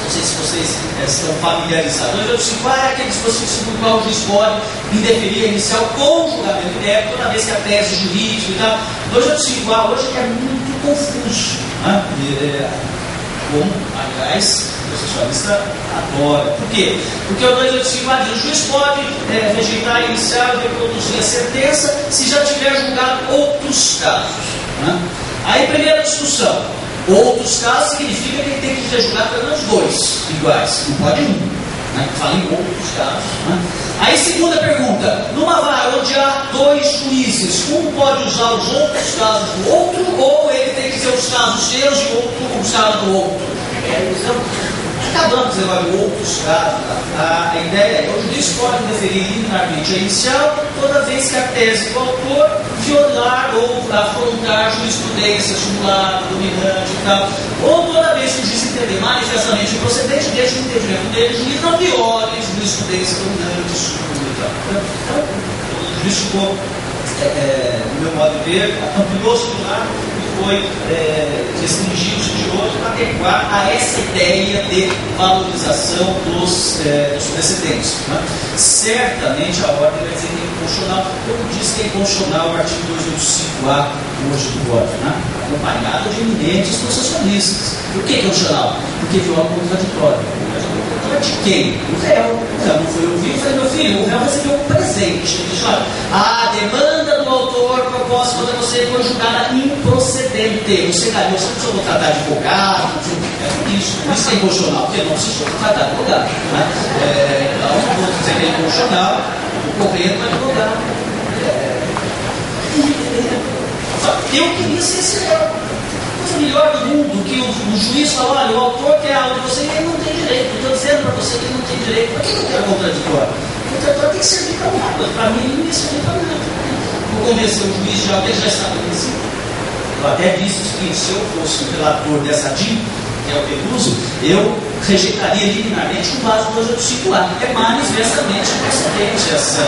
não sei se vocês estão familiarizados, o 285A é aquele dispositivo segundo o qual o juiz pode indeferir a inicial com julgamento direto, toda vez que a tese jurídica e tal. O 285A hoje é muito confuso, né? Como, aliás, o processualista adora. Por quê? Porque o 285A diz: o juiz pode rejeitar a inicial e reproduzir a sentença se já tiver julgado outros casos. Né? Aí, primeira discussão: outros casos significa que ele tem que ter julgado pelo menos dois iguais, não pode um. Né? Fala em outros casos. Né? Aí, segunda pergunta: numa vara onde há dois juízes, um pode usar os outros casos do outro, ou ele tem que ter os casos seus e outro os casos do outro? Então, acabamos de levar outros casos. A ideia é: o juiz pode deferir liminarmente a inicial toda vez que a tese do autor violar ou afrontar jurisprudência, simulada, dominante e tal, ou toda vez que o juiz entender manifestamente improcedente, desde que o entendimento dele, o juiz não viole jurisprudência dominante, simulada e tal. Então, o juiz ficou, no meu modo de ver, ampliou-se de um lado e foi restringido-se de outro para adequar a essa ideia de valorização dos precedentes. Né? Certamente a ordem vai dizer que é inconstitucional, como diz que é inconstitucional o artigo 285A hoje do Código, né? Acompanhado de eminentes processualistas. Por que é inconstitucional? Porque viola o contraditório. De quem? O réu. O réu não foi ouvido. Eu falei: meu filho, o réu recebeu um presente. Ele disse: olha, a demanda do autor proposta contra você foi julgada improcedente. Você ganhou, você não precisou contratar advogado. Isso é inconstitucional, porque não precisou contratar advogado. Né? Então, vou dizer que é inconstitucional, o correio do advogado. Eu queria ser esse réu. Melhor do mundo, que o juiz fala: olha, o autor quer algo de você e ele não tem direito. Estou dizendo para você que ele não tem direito. Para que eu quero contraditório? O contraditório tem que servir para nada. Para mim, ele não ia servir para nada. Vou convencer o juiz de algo que ele já está convencido. Eu até disse o seguinte: se eu fosse o relator dessa DIN, que é o que eu uso, eu rejeitaria liminarmente com base no 285A. É manifestamente improcedente essa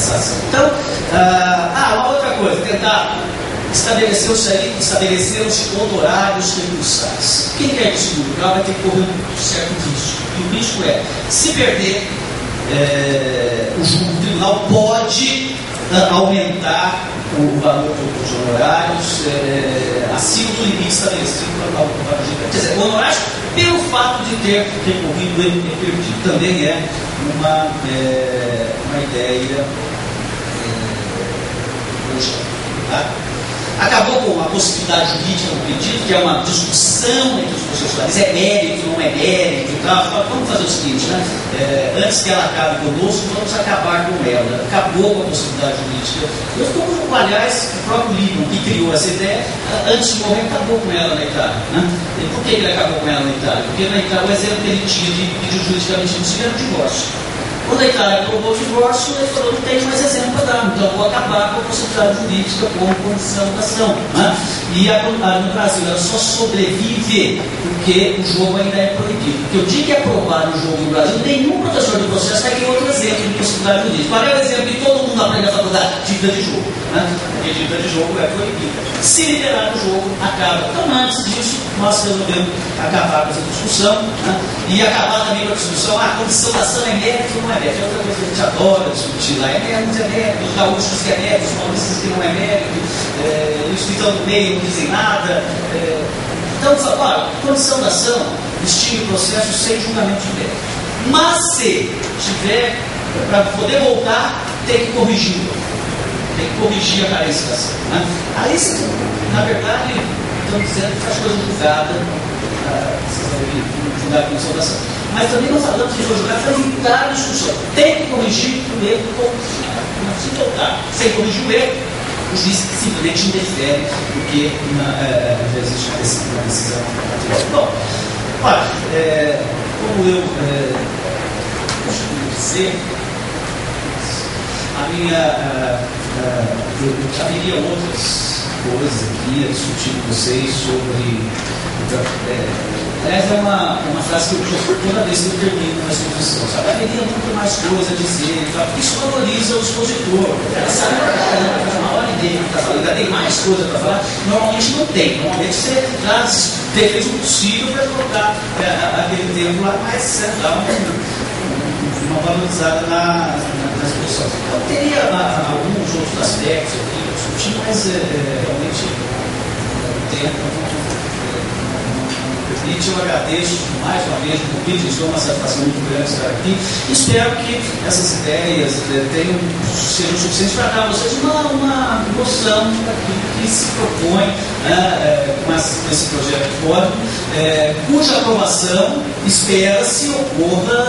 ação. Então, uma outra coisa: tentar estabeleceram-se honorários recursais. Quem quer que segundo grau vai ter que correr um certo risco. E o risco é: se perder, o tribunal pode aumentar o valor dos honorários acima do limite estabelecido para o juiz. Quer dizer, honorários pelo fato de ter recorrido e perdido. Também é uma ideia. Tá? Acabou com a possibilidade jurídica do pedido, que é uma discussão entre os processuais: é mérito, não é mérito e tal. Vamos fazer o seguinte, né? Antes que ela acabe conosco, vamos acabar com ela. Acabou com a possibilidade jurídica. Aliás, o próprio Liebman, que criou essa ideia, antes de morrer, acabou com ela na Itália. Né? E por que ele acabou com ela na Itália? Porque na Itália o exemplo que ele tinha de pedir juridicamente impossível era o divórcio. Quando a Itália aprovou o divórcio, ele falou: não tem mais exemplo para dar, então eu vou acabar com a possibilidade jurídica como condição da ação. Né? E no Brasil ela só sobrevive porque o jogo ainda é proibido. Porque o dia que aprovar o jogo no Brasil, nenhum professor de processo vai ter outro exemplo de possibilidade jurídica. Qual é o exemplo que todo mundo aprende na faculdade? Dívida de jogo. Né? Porque dívida de jogo é proibida. Se liberar o jogo, acaba. Então, antes disso, nós resolvemos acabar com essa discussão, né? E acabar também com a discussão: a condição da ação é mérito ou não é mérito? É outra coisa que a gente adora discutir lá. É mérito, os gaúchos que é mérito, os paulistas que não é mérito, os que estão no meio não dizem nada. Então, olha, condição da ação, extingue o processo sem julgamento de mérito. Mas se tiver, para poder voltar, tem que corrigir. Tem que corrigir a carência da ação. Né? Aí, na verdade, estão dizendo que as coisas julgadas, julgar a condição da ação. Mas também nós falamos que foi julgado para evitar a discussão. Tem que corrigir o erro. Se voltar sem corrigir o erro, o juiz simplesmente interfere, porque já existe uma decisão. Bom, olha, como eu costumo dizer, haveria outras coisas aqui a discutir com vocês sobre. Aliás, é uma frase que eu uso toda vez que eu termino uma exposição. Sabe? Haveria muito mais coisa a dizer, porque isso valoriza o expositor. Ela sabe que uma hora e meia que está falando, ainda tem mais coisa para falar. Normalmente não tem. Normalmente você já fez o possível para colocar aquele tempo lá, mas dá uma valorizada na exposição. Então, teria alguns outros aspectos aqui para discutir, mas realmente o tempo. Eu agradeço mais uma vez o convite, estou uma satisfação muito grande estar aqui. Espero que essas ideias sejam suficientes para dar a vocês uma noção daquilo que se propõe com esse projeto de código, cuja aprovação espera-se ocorra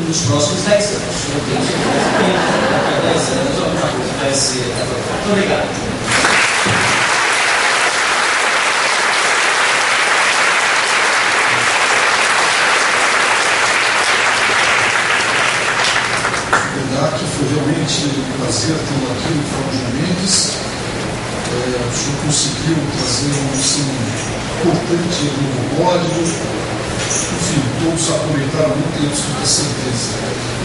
nos próximos 10 anos. Eu tenho certeza que daqui a 10 anos alguma coisa vai ser aprovada. Muito obrigado. Que foi realmente um prazer tê-lo aqui no Fórum de Mendes. O senhor conseguiu trazer uma noção importante do código. Enfim, todos aproveitaram muito e eu tenho certeza.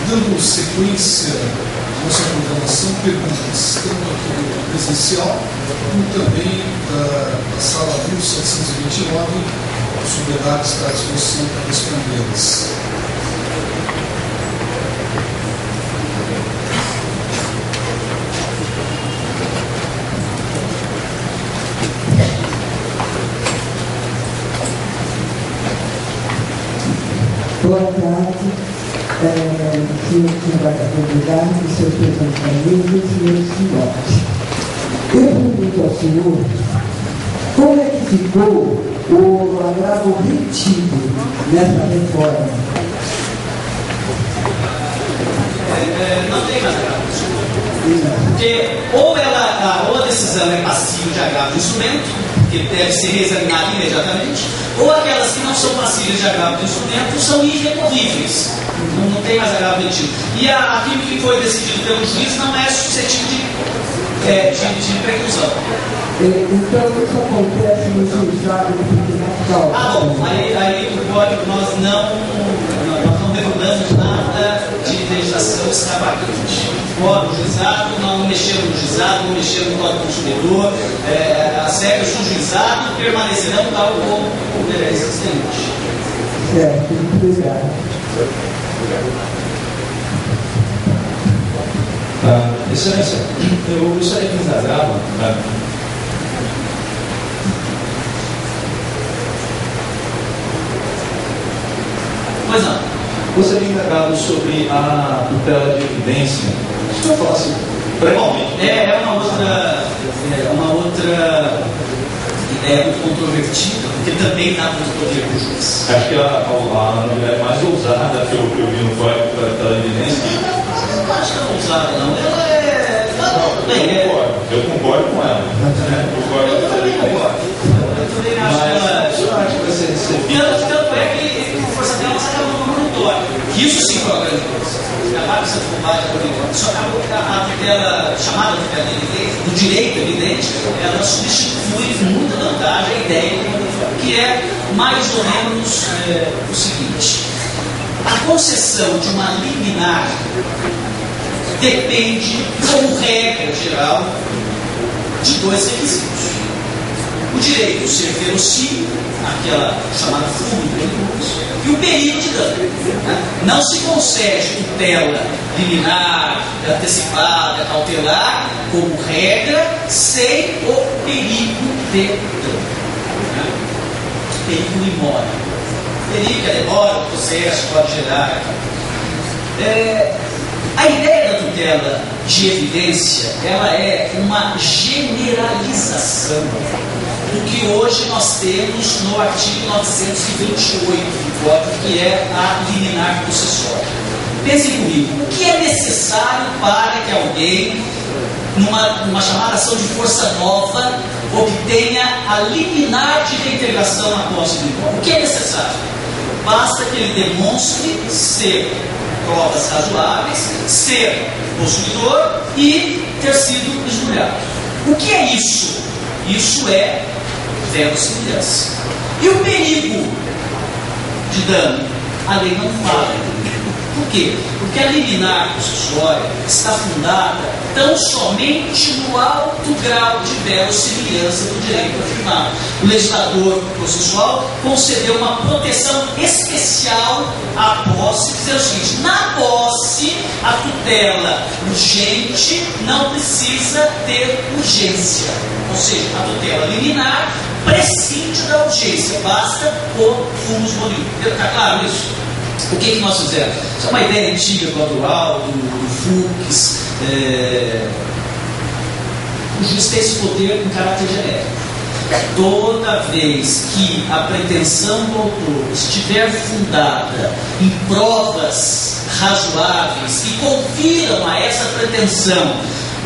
Dando sequência à nossa programação, perguntas tanto aqui do presencial, como também da sala 1729, a Soledade está à disposição para respondê-las. Boa tarde, senhor da comunidade, senhor presidente da mesa e senhores senhores. Eu pergunto ao senhor como é que ficou o agravo retido nessa reforma? Não tem mais agravo. Porque ou a decisão é passiva de agravo de instrumento, que deve ser reexaminada imediatamente, ou aquelas que não são passíveis de agravo de instrumento são irrecorríveis. Não tem mais agravo retido. E aquilo que foi decidido pelo juiz não é suscetível de preclusão. Então isso acontece no juizado do Tribunal. Bom, aí o código nós não regulamos nada de legislação extravagante. O juizado não mexeu no juizado, não mexeu no código do consumidor. As regras do juizado permanecerão tal como existem hoje. Certo, muito obrigado. Excelência, eu gostaria de indagar, Pois não. gostaria de indagar sobre a tutela de evidência. Se eu falasse brevemente. É uma outra ideia muito controvertida, porque também dá muito poder para o juiz. Acho que a mulher mais ousada que eu vi no código da tutela de evidência. Não acho que é ousada, não. Ela Eu concordo com ela. Eu também concordo. Eu também acho que ela. Eu acho que vai ser Tanto é que a força dela sai no monitor. Isso sim foi uma grande coisa. acabar com essa bobagem por enquanto. Só acabou a tutela, chamada tutela do direito evidente, ela substitui com muita vantagem a ideia que é mais ou menos o seguinte: a concessão de uma liminar depende, como regra geral, de dois requisitos. O direito ser verossímil, aquela chamada fundo e o perigo de dano. Não se concede tutela liminar, antecipada, cautelar, como regra, sem o perigo de dano. Perigo imóvel. Perigo que demora, o processo pode gerar. A ideia da tutela de evidência, ela é uma generalização do que hoje nós temos no artigo 928 do Código, que é a liminar processual. Pensem comigo, o que é necessário para que alguém, numa chamada ação de força nova, obtenha a liminar de reintegração na posse do imóvel? O que é necessário? Basta que ele demonstre ser provas razoáveis, ser possuidor e ter sido esmulhado. O que é isso? Isso é verossimilhança. E o perigo de dano? A lei não fala. Por quê? Porque a liminar processuária está fundada tão somente no alto grau de verossimilhança do direito afirmado. O legislador processual concedeu uma proteção especial à posse, dizendo o seguinte: na posse, a tutela urgente não precisa ter urgência. Ou seja, a tutela liminar prescinde da urgência, basta o fumus bonius. Está claro isso? O que nós fizemos? Isso é uma ideia antiga do Adual, do Fux. O juiz tem esse poder em caráter genérico. Toda vez que a pretensão do autor estiver fundada em provas razoáveis que confiram a essa pretensão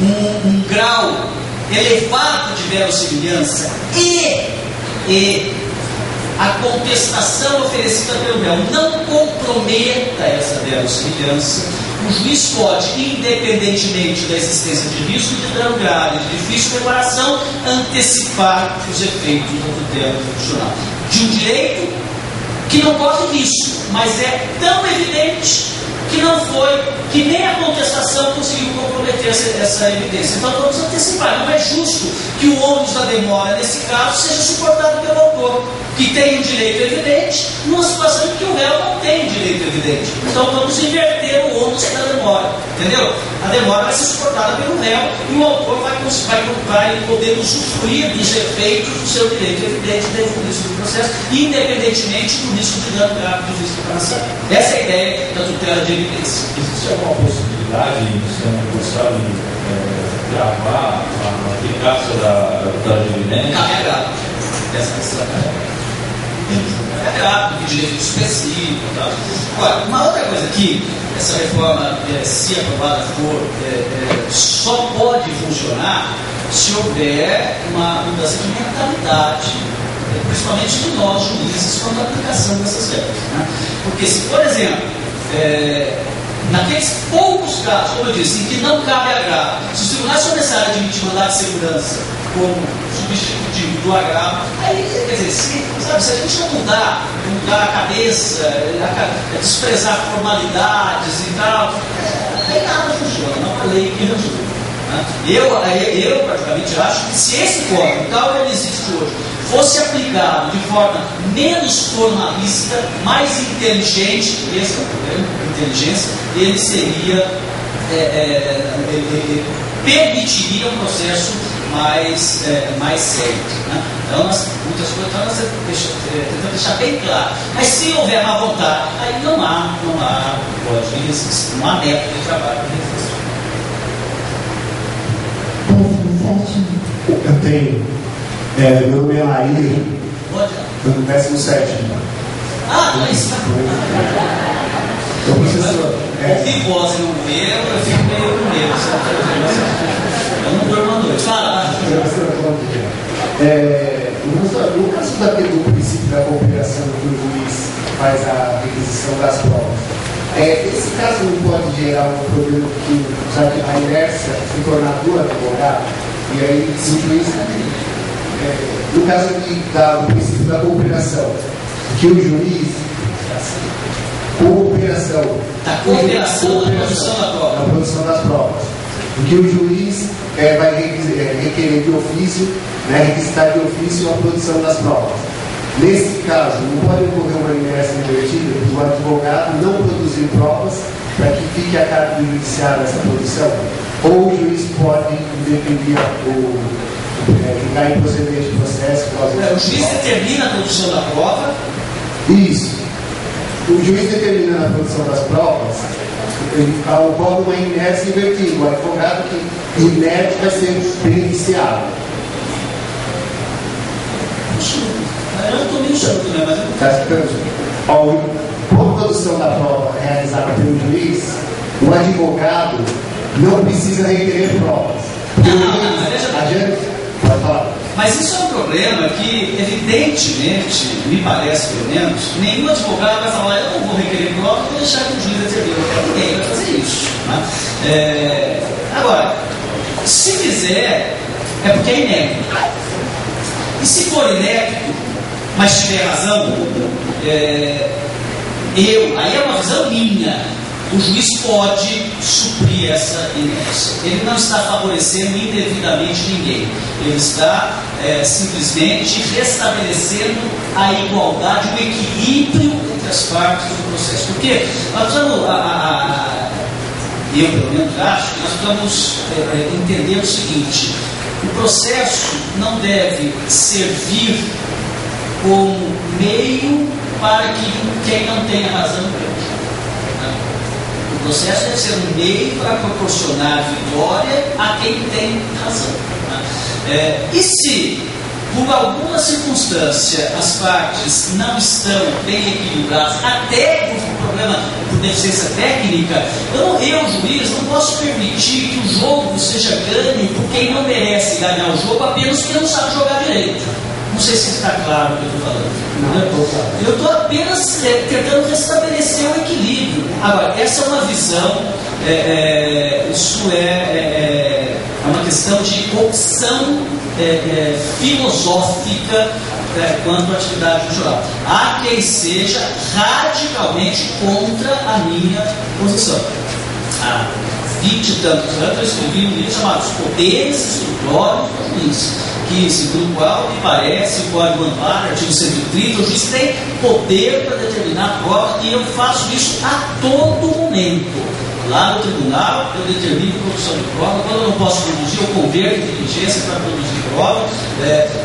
um grau elevado de verossimilhança e a contestação oferecida pelo réu não comprometa essa verossimilhança, o juiz pode, independentemente da existência de risco de dano grave, de difícil reparação, antecipar os efeitos da tutela constitucional de um direito que não corre risco, mas é tão evidente que não foi, que nem a contestação conseguiu comprometer essa evidência. Então vamos antecipar. Não é justo que o ônus da demora, nesse caso, seja suportado pelo autor, que tem um direito evidente, numa situação em que o réu não tem direito evidente. Então vamos inverter o ônus da demora. Entendeu? A demora vai ser suportada pelo réu e o autor vai poder usufruir dos efeitos do seu direito evidente desde o início do processo, independentemente do risco de dano grave do juiz de reparação. Essa é a ideia da tutela de evidência. Existe alguma possibilidade no sistema processual de gravar a eficácia da tutela de evidência? Não, é grave. Essa questão é grave, porque direito específico e tal. Agora, uma outra coisa aqui, essa reforma, se aprovada for, só pode funcionar se houver uma mudança de mentalidade, principalmente de nós juízes, quanto à aplicação dessas regras. Né? Porque se, por exemplo, naqueles poucos casos, como eu disse, em que não cabe agravo, se os tribunais começarem a admitir mandado de segurança como substitutivo do agravo, aí, quer dizer, se a gente não mudar a cabeça, desprezar formalidades e tal, aí nada funciona, não há lei que resolva. Eu praticamente acho que se esse código, tal como ele existe hoje, fosse aplicado de forma menos formalista, mais inteligente, esse é o problema, inteligência, ele seria, ele permitiria um processo mais sério. Né? Então, muitas coisas nós tentamos deixar bem claro. Mas se houver má vontade, aí não há código, não há método de trabalho para refletir. Eu tenho. Meu nome é Laír. Eu no 17. Mas. Eu professor. Ouvir voz e não ver, eu fico meio com medo. Eu não durmo à noite. Fala. No caso do princípio da cooperação que o juiz faz a requisição das provas, Esse caso não pode gerar um problema que a inércia se tornar do advogado, e aí se o juiz, no caso do princípio da cooperação, que o juiz, cooperação da produção da prova. Da produção das provas. Porque o juiz vai requerer de ofício, requisitar de ofício a produção das provas. Nesse caso, não pode ocorrer uma inércia invertida do advogado não produzir provas para que fique a cargo do judiciário essa produção? Ou o juiz pode definir ficar em procedimento de processo? O juiz determina a produção da prova? Isso. O juiz determina a produção das provas, ocorre uma inércia invertida. O advogado que inerte vai ser beneficiado. Eu não estou meio chato, né? Com a produção da prova realizada pelo juiz, o advogado não precisa requerer provas. Pode falar. Mas isso é um problema que, evidentemente, me parece pelo menos, nenhum advogado vai falar: eu não vou requerer prova, vou deixar que o juiz determine. Ninguém vai fazer isso. Né? Agora, se fizer, é porque é inédito. E se for inédito, mas tiver razão, aí é uma visão minha, o juiz pode suprir essa inércia. Ele não está favorecendo indevidamente ninguém, ele está simplesmente restabelecendo a igualdade, o equilíbrio entre as partes do processo. Porque nós precisamos, eu pelo menos acho que nós precisamos entender o seguinte: o processo não deve servir como meio para que quem não tenha razão perca. O processo deve ser um meio para proporcionar vitória a quem tem razão. E se, por alguma circunstância, as partes não estão bem equilibradas, até por problema, por deficiência técnica, eu, juiz, não posso permitir que o jogo seja ganho por quem não merece ganhar o jogo apenas porque não sabe jogar direito. Não sei se está claro o que eu estou falando. Eu estou apenas tentando restabelecer o equilíbrio. Agora, essa é uma visão, isso é uma questão de opção filosófica quanto à atividade jurídica. Há quem seja radicalmente contra a minha posição. Há 20 e tantos anos eu escrevi um livro chamado Os Poderes Instrutórios do Juiz, que, segundo o qual me parece, o Código Amparo, artigo 130, o juiz tem poder para determinar a prova, e eu faço isso a todo momento. Lá no tribunal, eu determino a produção de prova. Quando eu não posso produzir, eu converto em diligência para produzir prova.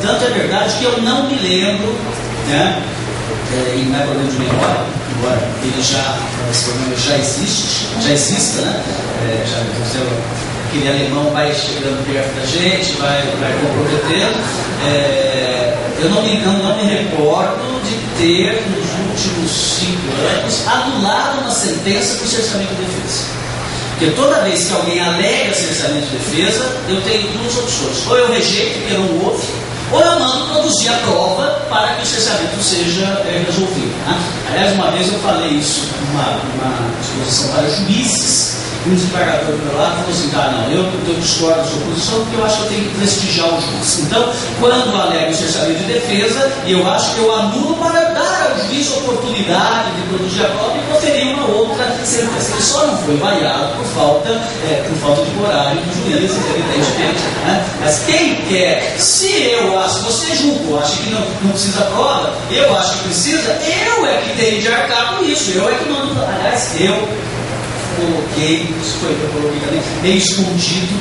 Tanto é verdade que eu não me lembro, né? E não é problema de memória, embora esse problema já exista, né? Aquele alemão vai chegando perto da gente, vai comprometendo. Eu não me recordo de ter, nos últimos 5 anos, anulado uma sentença por cerceamento de defesa. Porque toda vez que alguém alega cerceamento de defesa, eu tenho duas opções: ou eu rejeito, porque não houve, ou eu mando produzir a prova para que o cerceamento seja resolvido. Né? Aliás, uma vez eu falei isso numa exposição para juízes, e um desembargador do meu lado falou assim: não, eu discordo da sua posição porque eu acho que eu tenho que prestigiar o juiz. Então, quando alega o cerceamento de defesa, eu acho que eu anulo para dar ao juiz a oportunidade de produzir a prova e proferir uma outra sentença. Ele só não foi vaiado por falta de coragem do juiz, evidentemente. Né? Mas quem quer, se você julgou, acha que não precisa prova, eu acho que precisa, eu é que tenho de arcar com isso, eu é que mando. Aliás, eu coloquei, isso foi que eu coloquei também, meio escondido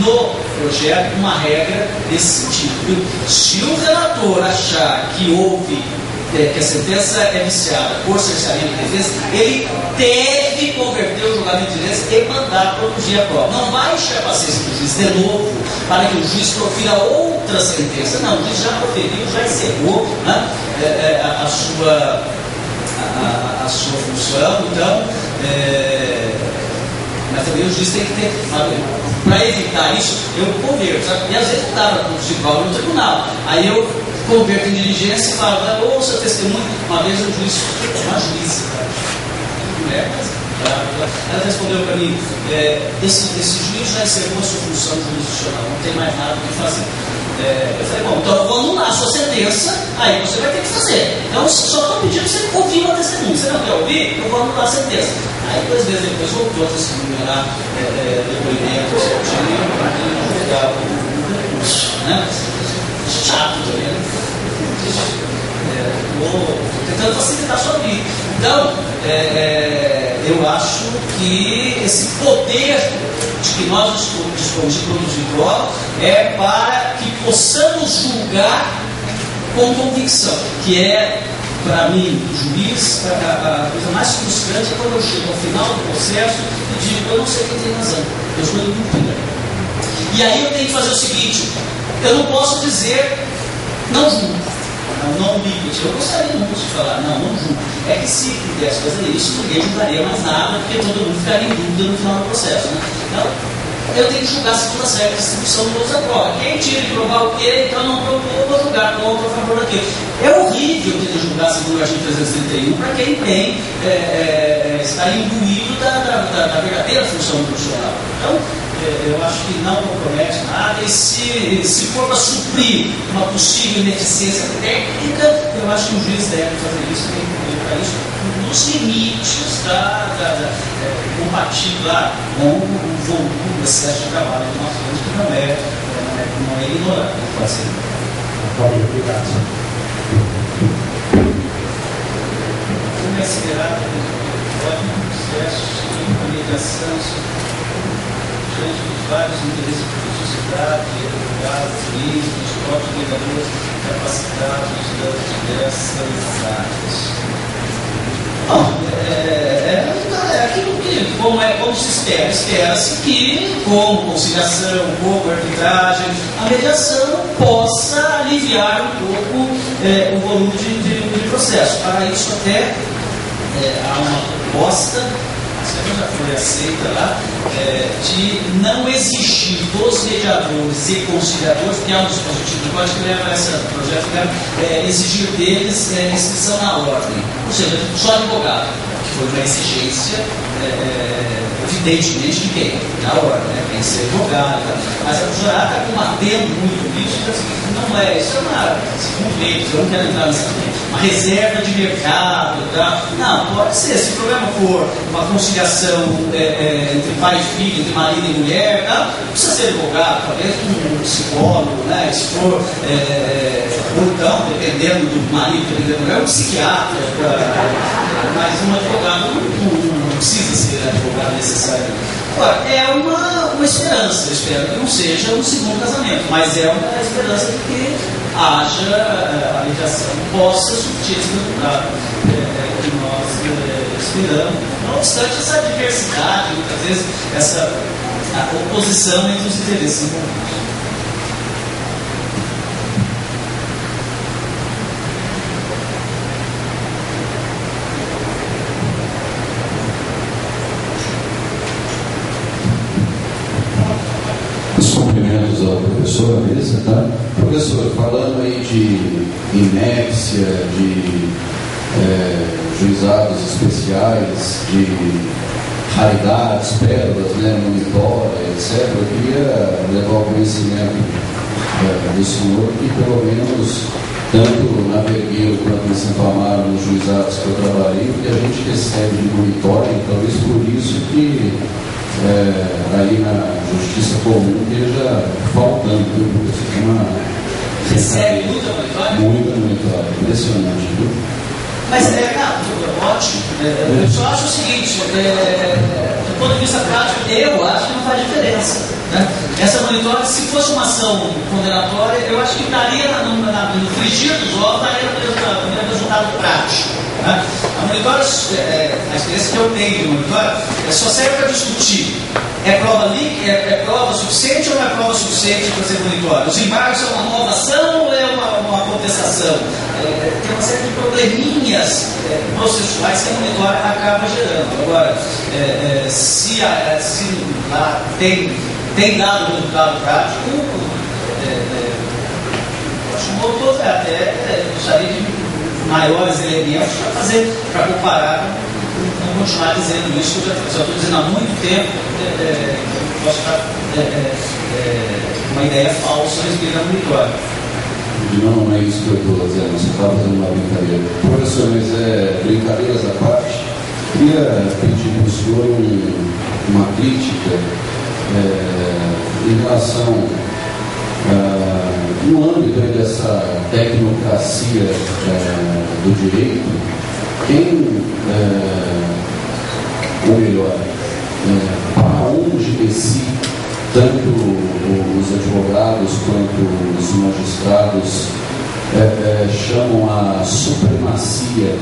no projeto, uma regra desse sentido. Se o relator achar que houve, que a sentença é viciada por cerceamento de defesa, ele deve converter o julgamento de defesa e mandar produzir a prova. Não vai encher a paciência do juiz de novo para que o juiz profira outra sentença. Não, o juiz já proferiu, já encerrou, né, a sua função. Então, mas também o juiz tem que ter, para evitar isso, eu converto, sabe? E às vezes não dá para produzir prova no tribunal. Aí eu converto em diligência e falo: ouça testemunho. Uma vez o juiz, uma juíza, mulher, Ela respondeu para mim, esse juiz já encerrou a sua função jurisdicional, não tem mais nada o que fazer. Eu falei, bom, então eu vou anular a sua sentença, aí você vai ter que fazer. Então, só estou pedindo para você ouvir uma testemunha. Você não quer ouvir? Eu vou anular a sentença. Aí, 2 vezes depois, voltou a testemunha lá, depoimento, certinho, para pegar o recurso, né? Chato também, né? Vou tentando facilitar a sua vida. Então, eu acho que esse poder de que nós dispomos de produzir prova é para que possamos julgar com convicção, que é, para mim, juiz, a coisa mais frustrante é quando eu chego ao final do processo e digo, eu não sei quem tem razão, eu estou em dúvida. E aí eu tenho que fazer o seguinte, eu não posso dizer, não julgo. Não limite. Eu gostaria muito de falar, não julgo. É que se pudesse fazer isso, ninguém julgaria mais nada, porque todo mundo ficaria em dúvida no final do processo. Né? Então, eu tenho que julgar segundo as regras de distribuição do uso da prova. Quem tira de provar o quê, então não provou, eu vou julgar contra ou a favor daquilo. É horrível ter que julgar segundo o artigo 331 para quem tem, está imbuído da verdadeira função profissional. Então, eu acho que não compromete nada, e se for para suprir uma possível ineficiência técnica, eu acho que o juiz deve fazer isso, tem que para isso, nos limites compatível lá com o volume, o excesso de trabalho que nós temos, que não é ignorado. Pode ser. Obrigado. Como é esperado, pode um processo de mediação diante dos vários interesses de sociedade, advogados, juízes, dos próprios vereadores capacitados das diversas áreas. Bom, é aquilo que, como se espera? Espera-se que, com conciliação, com arbitragem, a mediação possa aliviar um pouco o volume de processo. Para isso, até há uma proposta, já foi aceita lá, de não exigir dos mediadores e conciliadores, que é um dispositivo do código que leva a esse projeto, exigir deles inscrição na ordem. Ou seja, só advogado, que foi uma exigência, evidentemente, de quem? Na ordem, né? Tem que ser advogado. Mas a jurada está combatendo muito isso, não é, isso é uma, segundo eles, eu não quero entrar nessa uma reserva de mercado, tá? Não, pode ser, se o problema for uma conciliação entre pai e filho, entre marido e mulher, tá? Não precisa ser advogado, talvez um psicólogo, né? Se for, ou então, dependendo do marido, dependendo da mulher, um psiquiatra, mas um advogado não precisa ser advogado necessariamente. Agora, é uma esperança, eu espero que não seja um segundo casamento, mas é uma esperança de que haja a mediação possa surtir esse resultado que nós esperamos. Não obstante essa diversidade, muitas vezes essa oposição entre os interesses envolvidos. Cumprimentos ao professor, a mesa, tá? Professor, falando aí de inépcia, de juizados especiais, de raridades, pérolas, né, monitora, etc., eu queria levar ao conhecimento do senhor que, pelo menos, tanto na Vergueiro quanto em Santo Amaro, nos juizados que eu trabalhei, o que a gente recebe de monitora, talvez por isso que aí na justiça comum esteja faltando, viu? Recebe muita monitora? Muita monitora, impressionante, viu? Mas ótimo. Eu só acho o seguinte, do ponto de vista prático, eu acho que não faz diferença. Né? Essa monitora, se fosse uma ação condenatória, eu acho que estaria no frigir dos ovos, daria no resultado prático. Né? A monitora, a experiência que eu tenho de monitora, só serve para discutir. É prova suficiente ou não é prova suficiente para ser monitora? Os embargos são uma nova ação ou é uma contestação? Tem uma série de probleminhas processuais que a monitora acaba gerando. Agora, se lá tem dado resultado prático, acho um motor até gostaria de maiores elementos para comparar com continuar dizendo isso, eu já estou dizendo há muito tempo, posso estar uma ideia falsa a respeito da monitória. Não é isso que eu estou dizendo, você está fazendo uma brincadeira. Professor, mas brincadeiras à parte, queria pedir para o senhor uma crítica em relação no âmbito dessa tecnocracia do direito, quem, ou melhor, para onde decide tanto os advogados quanto os magistrados chamam a supremacia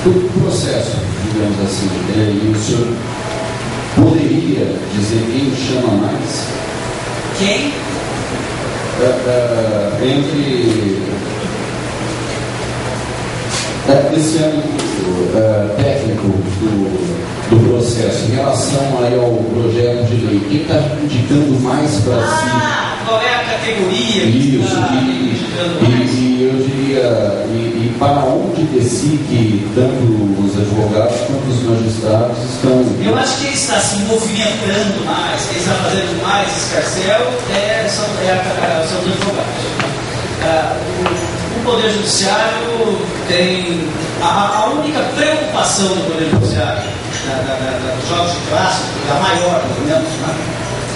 do processo, digamos assim. E o senhor poderia dizer quem chama mais? Quem? Entre esse âmbito técnico do processo, em relação aí ao projeto de lei, quem está indicando mais para si? Qual é a categoria? Isso, e eu diria, e para onde decide tanto os advogados quanto os magistrados estão? Eu acho que ele está se movimentando mais, quem está fazendo mais escarcel são os advogados. O Poder Judiciário tem. A única preocupação do Poder Judiciário, dos jogos de classe, a maior, pelo menos,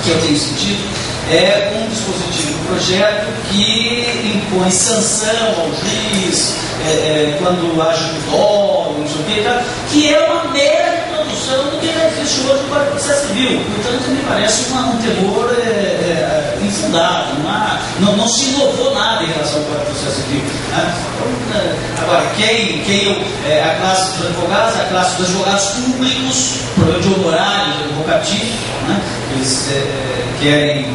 que eu tenho sentido, é um dispositivo do projeto que impõe sanção ao juiz, quando age um dolo, não sei o quê, que é uma mera reprodução do que já existe hoje no Código de Processo Civil. Portanto, me parece um temor infundado. Não se inovou nada em relação ao Código de Processo Civil. Né? Agora, a classe dos advogados, a classe dos advogados públicos, problema de honorários advocatícios, né? Eles querem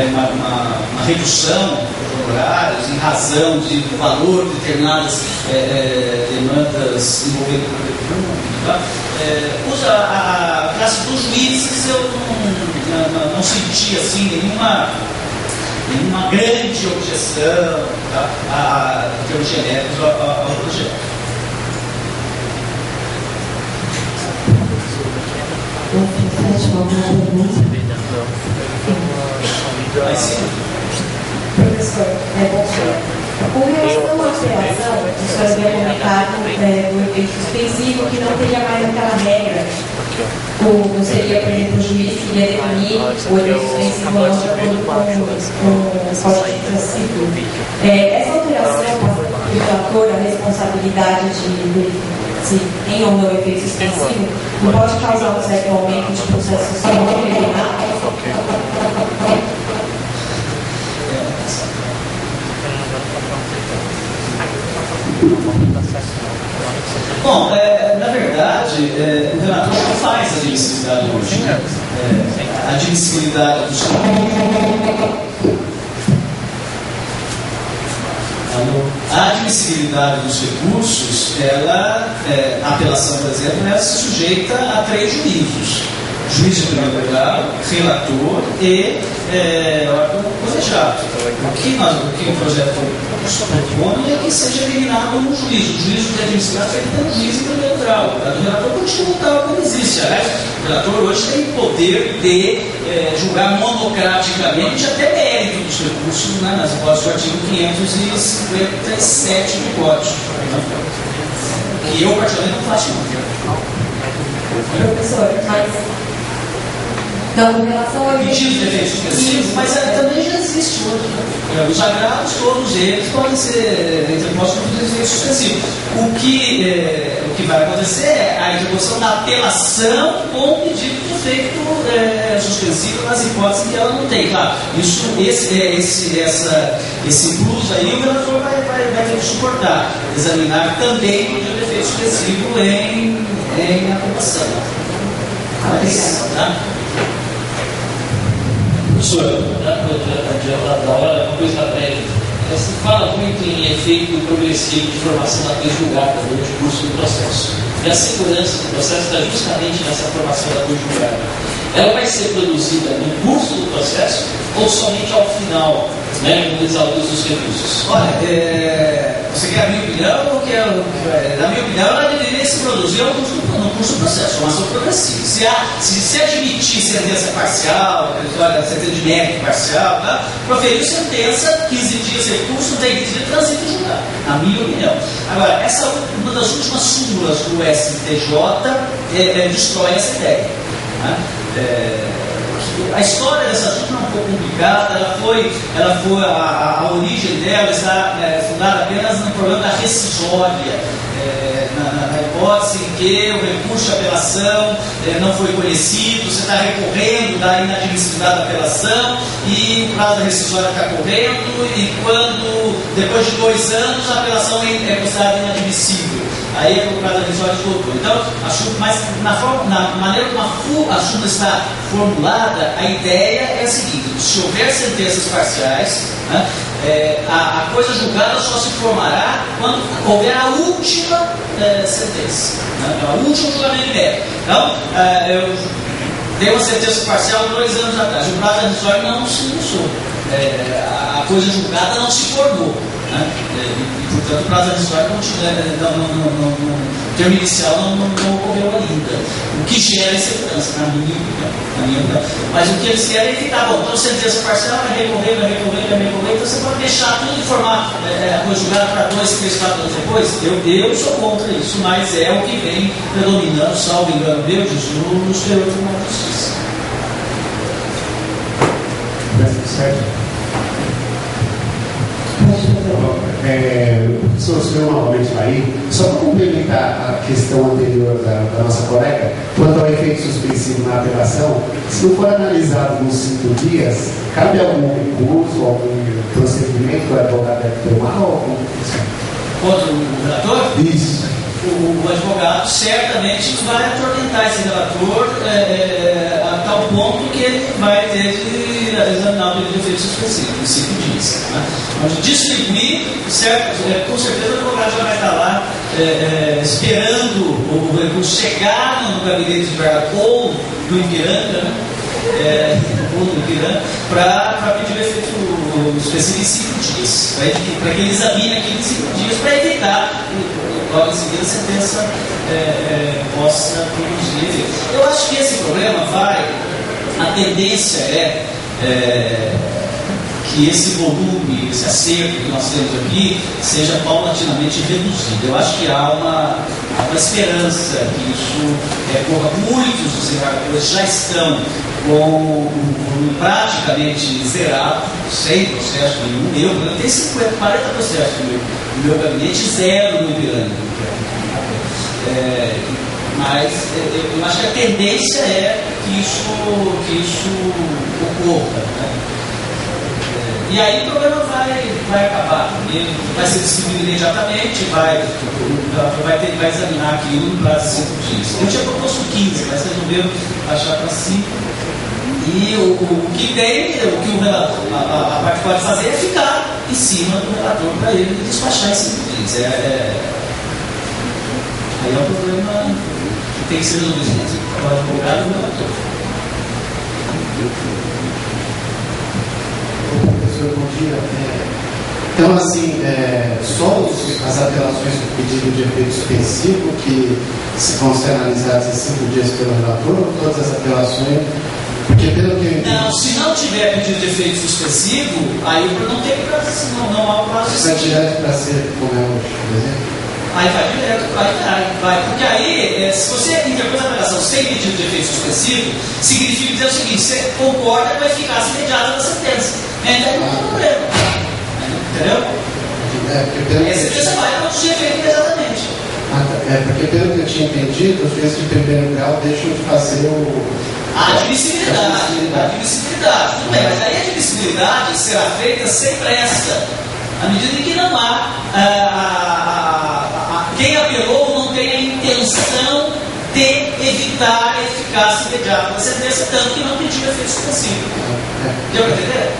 uma redução dos honorários em razão do valor de determinadas demandas envolvendo o poder público. Tá? Usa a classe dos juízes, eu não senti assim nenhuma grande objeção, tá? Em termos genéricos ao projeto. Professor, com relação à alteração, o senhor havia comentado do efeito suspensivo que não teria mais aquela regra. Não seria, por exemplo, o juiz que iria definir o efeito suspensivo ou não de acordo com o Código de Processo Civil. Essa alteração passa para o relator a responsabilidade de se tem ou não efeito suspensivo, não pode causar um certo aumento de processo criminal. Bom, na verdade, o relator não faz a admissibilidade hoje. A admissibilidade dos recursos, a apelação, por exemplo, ela se sujeita a 3 juízos: juiz de primeiro grau, relator e órgão colegiado. O que o projeto propõe é que seja eliminado um juízo. O juízo de admissibilidade é feito pelo juiz em primeiro grau. O relator continua tal como existe. Aliás, o relator hoje tem poder de julgar monocraticamente até mérito dos recursos, né, nas hipóteses do artigo 557 do Código. Que eu, particularmente, não faço. Professor, mas então, em relação ao pedido de efeito suspensivo, mas também já existe hoje. Né? Os agravos, todos eles podem ser interpostos com efeito suspensivo. O que vai acontecer é a interposição da apelação com pedido de efeito suspensivo nas hipóteses que ela não tem. Claro, esse plus aí o relator vai ter que suportar, examinar também o pedido de efeito suspensivo em apelação. Tá? Professor, adiantado da hora, uma coisa breve. Se fala muito em efeito progressivo de formação da coisa julgada durante o curso do processo. E a segurança do processo está justamente nessa formação da coisa julgada. Ela vai ser produzida no curso do processo ou somente ao final né, mobilizar o uso dos recursos? Olha, você quer a minha opinião ou quer... Na minha opinião, ela deveria se produzir no curso do processo, formação progressiva. Se admitir sentença parcial, sentença de mérito parcial, tá? Proferiu sentença, 15 dias de recurso, 10 dias de trânsito e julgado, na minha opinião. Agora, essa é uma das últimas súmulas do STJ destrói essa ideia. Né? A história dessa súmula é um pouco complicada, a origem dela está fundada apenas no problema da rescisória, na hipótese em que o recurso de apelação não foi conhecido, você está recorrendo da inadmissibilidade da apelação e o prazo da rescisória está correndo, e quando, depois de 2 anos, a apelação é considerada inadmissível. Aí é que o prazo da rescisória esgotou. Então, mas na maneira como a súmula está formulada, a ideia é a seguinte: se houver sentenças parciais, né, a coisa julgada só se formará quando houver a última sentença, né, a última julgamento de mérito. Então, eu dei uma sentença parcial 2 anos atrás, o prazo da rescisória não se iniciou, a coisa julgada não se formou. Né? E, portanto, o prazo da rescisória o termo inicial não ocorreu ainda, o que gera insegurança, na minha opinião. Mas o que eles querem é evitar. Bom, então sentença parcial vai recorrer, então você pode deixar tudo e formar a coisa julgada para 2, 3, 4 anos depois. Eu sou contra isso, mas é o que vem predominando, salvo engano meu, no Superior Tribunal de Justiça. Certo? O senhor novamente aí, só para complementar a questão anterior da nossa colega, quanto ao efeito suspensivo na apelação, se não for analisado nos 5 dias, cabe algum recurso, algum procedimento que o advogado deve tomar? Contra o relator? Isso. O advogado certamente vai atormentar esse relator a tal ponto que ele vai ter que examinar o pedido de efeito suspensivo em 5 dias. Né? Onde distribuir, com certeza o advogado já vai estar lá esperando o recurso chegar no gabinete de advogado ou no Ipiranga, né? Para pedir o efeito específico em 5 dias, para que ele examine aqueles 5 dias, para evitar que logo em seguida a sentença possa produzir efeito. Eu acho que esse problema a tendência que esse volume, esse acerto que nós temos aqui, seja paulatinamente reduzido. Eu acho que há uma esperança que isso ocorra. Muitos dos desembargadores já estão com praticamente zerado, sem processo nenhum. Eu tenho 40 processos no meu gabinete, 0 no Ipiranga. Mas eu acho que a tendência é que isso ocorra. Né? E aí o problema vai acabar. Ele vai ser distribuído imediatamente, vai examinar aquilo no prazo de 5 dias. Eu tinha proposto 15, mas resolveram baixar para 5. E o que a parte pode fazer é ficar em cima do relator para ele despachar em 5 dias. Aí é um problema que tem que ser resolvido o advogado e o relator. Professor, bom dia. Então, assim, só as apelações do pedido de efeito suspensivo que vão ser analisadas em 5 dias pelo relator, ou todas as apelações? Porque pelo que eu entendi... Não, se não tiver pedido de efeito suspensivo, aí não tem prazo, não há o prazo. Vai direto para ser como é hoje, por exemplo? Aí vai direto, vai. Porque aí, se você interpreta a apelação sem pedido de efeito suspensivo, significa dizer o seguinte: você concorda com a eficácia imediata da sentença. Então não tem problema. Entendeu? A sentença vai produzir efeito imediatamente. Porque pelo que eu tinha entendido, os juízes de primeiro grau deixam de fazer a admissibilidade, tudo bem, mas aí a admissibilidade será feita sem pressa, à medida em que não há quem apelou não tem a intenção de evitar a eficácia imediata da sentença, tanto que não pediu efeito suspensivo. Deu para entender?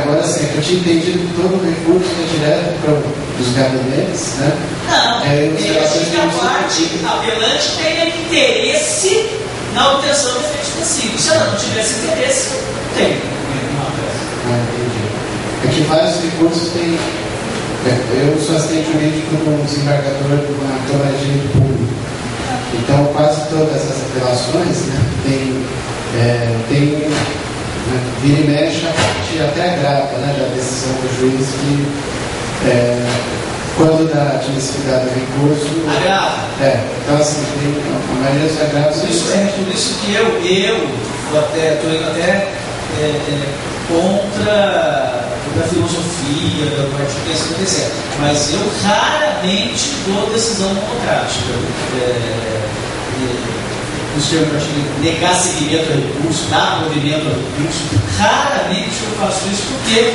Agora sim, eu tinha entendido que todo o recurso é direto para os gabinetes, né? Não, que a parte apelante tenha interesse na obtenção do efeito suspensivo. Se ela não tivesse interesse, tem. Entendi. É que vários recursos têm. Eu sou assistente jurídico no desembargador de uma torneio público. Então, quase todas essas apelações, né, tem vira e mexe a parte até agrava, né, da decisão do juiz que quando dá admissibilidade do recurso. Agrava. Então, assim, a maioria dos agravos. Por isso que eu estou indo até contra a filosofia, do artigo 57, mas eu raramente dou decisão monocrática. Os termos do artigo negar seguimento ao recurso, dar movimento ao recurso, raramente eu faço isso porque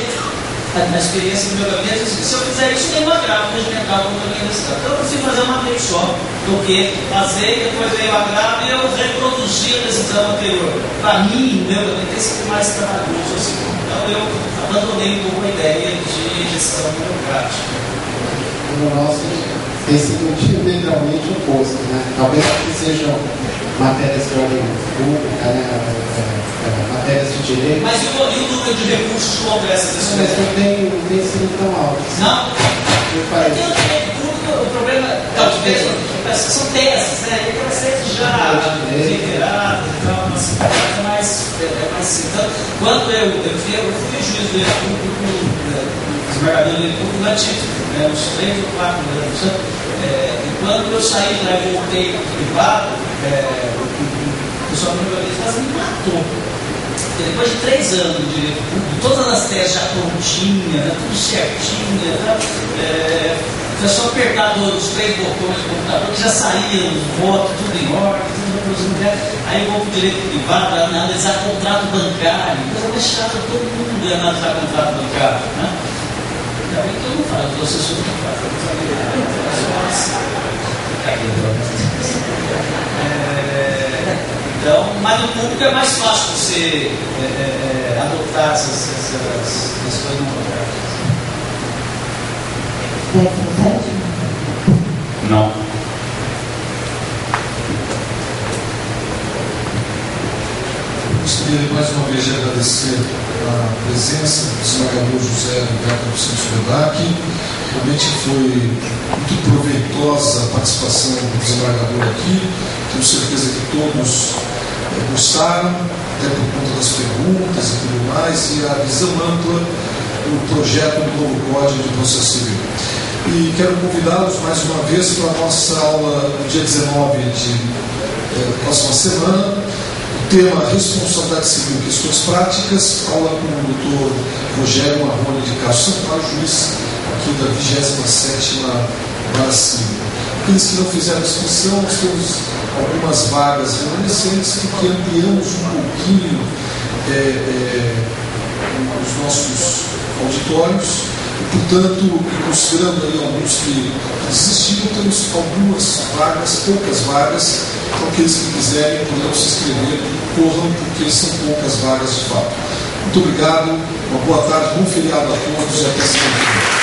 na experiência do meu gabinete, se eu fizer isso, tem um agravo regimental como eu necessidade. Então eu prefiro fazer uma vez só do que fazer, depois veio o agravo e eu reproduzir a decisão anterior. Para mim, o meu gabinete tem sido mais trabalhoso assim. Então eu abandonei um pouco a ideia de gestão burocrática. O nosso tem sido diametralmente oposto, né? Talvez que sejam matérias de ordem pública, né? Matérias de direito. Mas e o número de recursos que congresso desse mas não tem sido tão alto. Não? O problema são teses, né? E para ser já reiterado, então, mais então, quando eu fui juiz do desembargador do público durante uns 3 ou 4 anos. E quando eu saí de lá e voltei para o privado, o pessoal do meu quase me matou. Porque depois de 3 anos de direito público, todas as teses já prontinhas, tudo certinho, é só apertar os 3 botões do computador que já saía os votos, tudo em ordem, tudo reproduzido. Aí eu vou para o direito privado, analisar contrato bancário, coisa mais chata, todo mundo ia analisar contrato bancário. Né? Ainda bem que eu não faço, eu sou assessor de contrato. Então, mas no público é mais fácil você adotar essas coisas não burocráticas. Não. Gostaria mais uma vez de agradecer a presença do desembargador José Roberto dos Santos Vedac. Realmente foi muito proveitosa a participação do desembargador aqui. Tenho certeza que todos gostaram, até por conta das perguntas e tudo mais, e a visão ampla do projeto do novo Código de Processo Civil. E quero convidá-los mais uma vez para a nossa aula no dia 19 de próxima semana. O tema Responsabilidade Civil e Questões Práticas, aula com o doutor Rogério Marrone de Castro Sampaio, juiz aqui da 27ª Vara Civil. Aqueles que não fizeram inscrição, nós temos algumas vagas remanescentes que ampliamos um pouquinho os nossos auditórios. E, portanto, considerando aí alguns que desistiram, temos algumas vagas, poucas vagas, para aqueles que quiserem poderão se inscrever, corram, porque são poucas vagas de fato. Muito obrigado, uma boa tarde, bom feriado a todos e até semana que vem.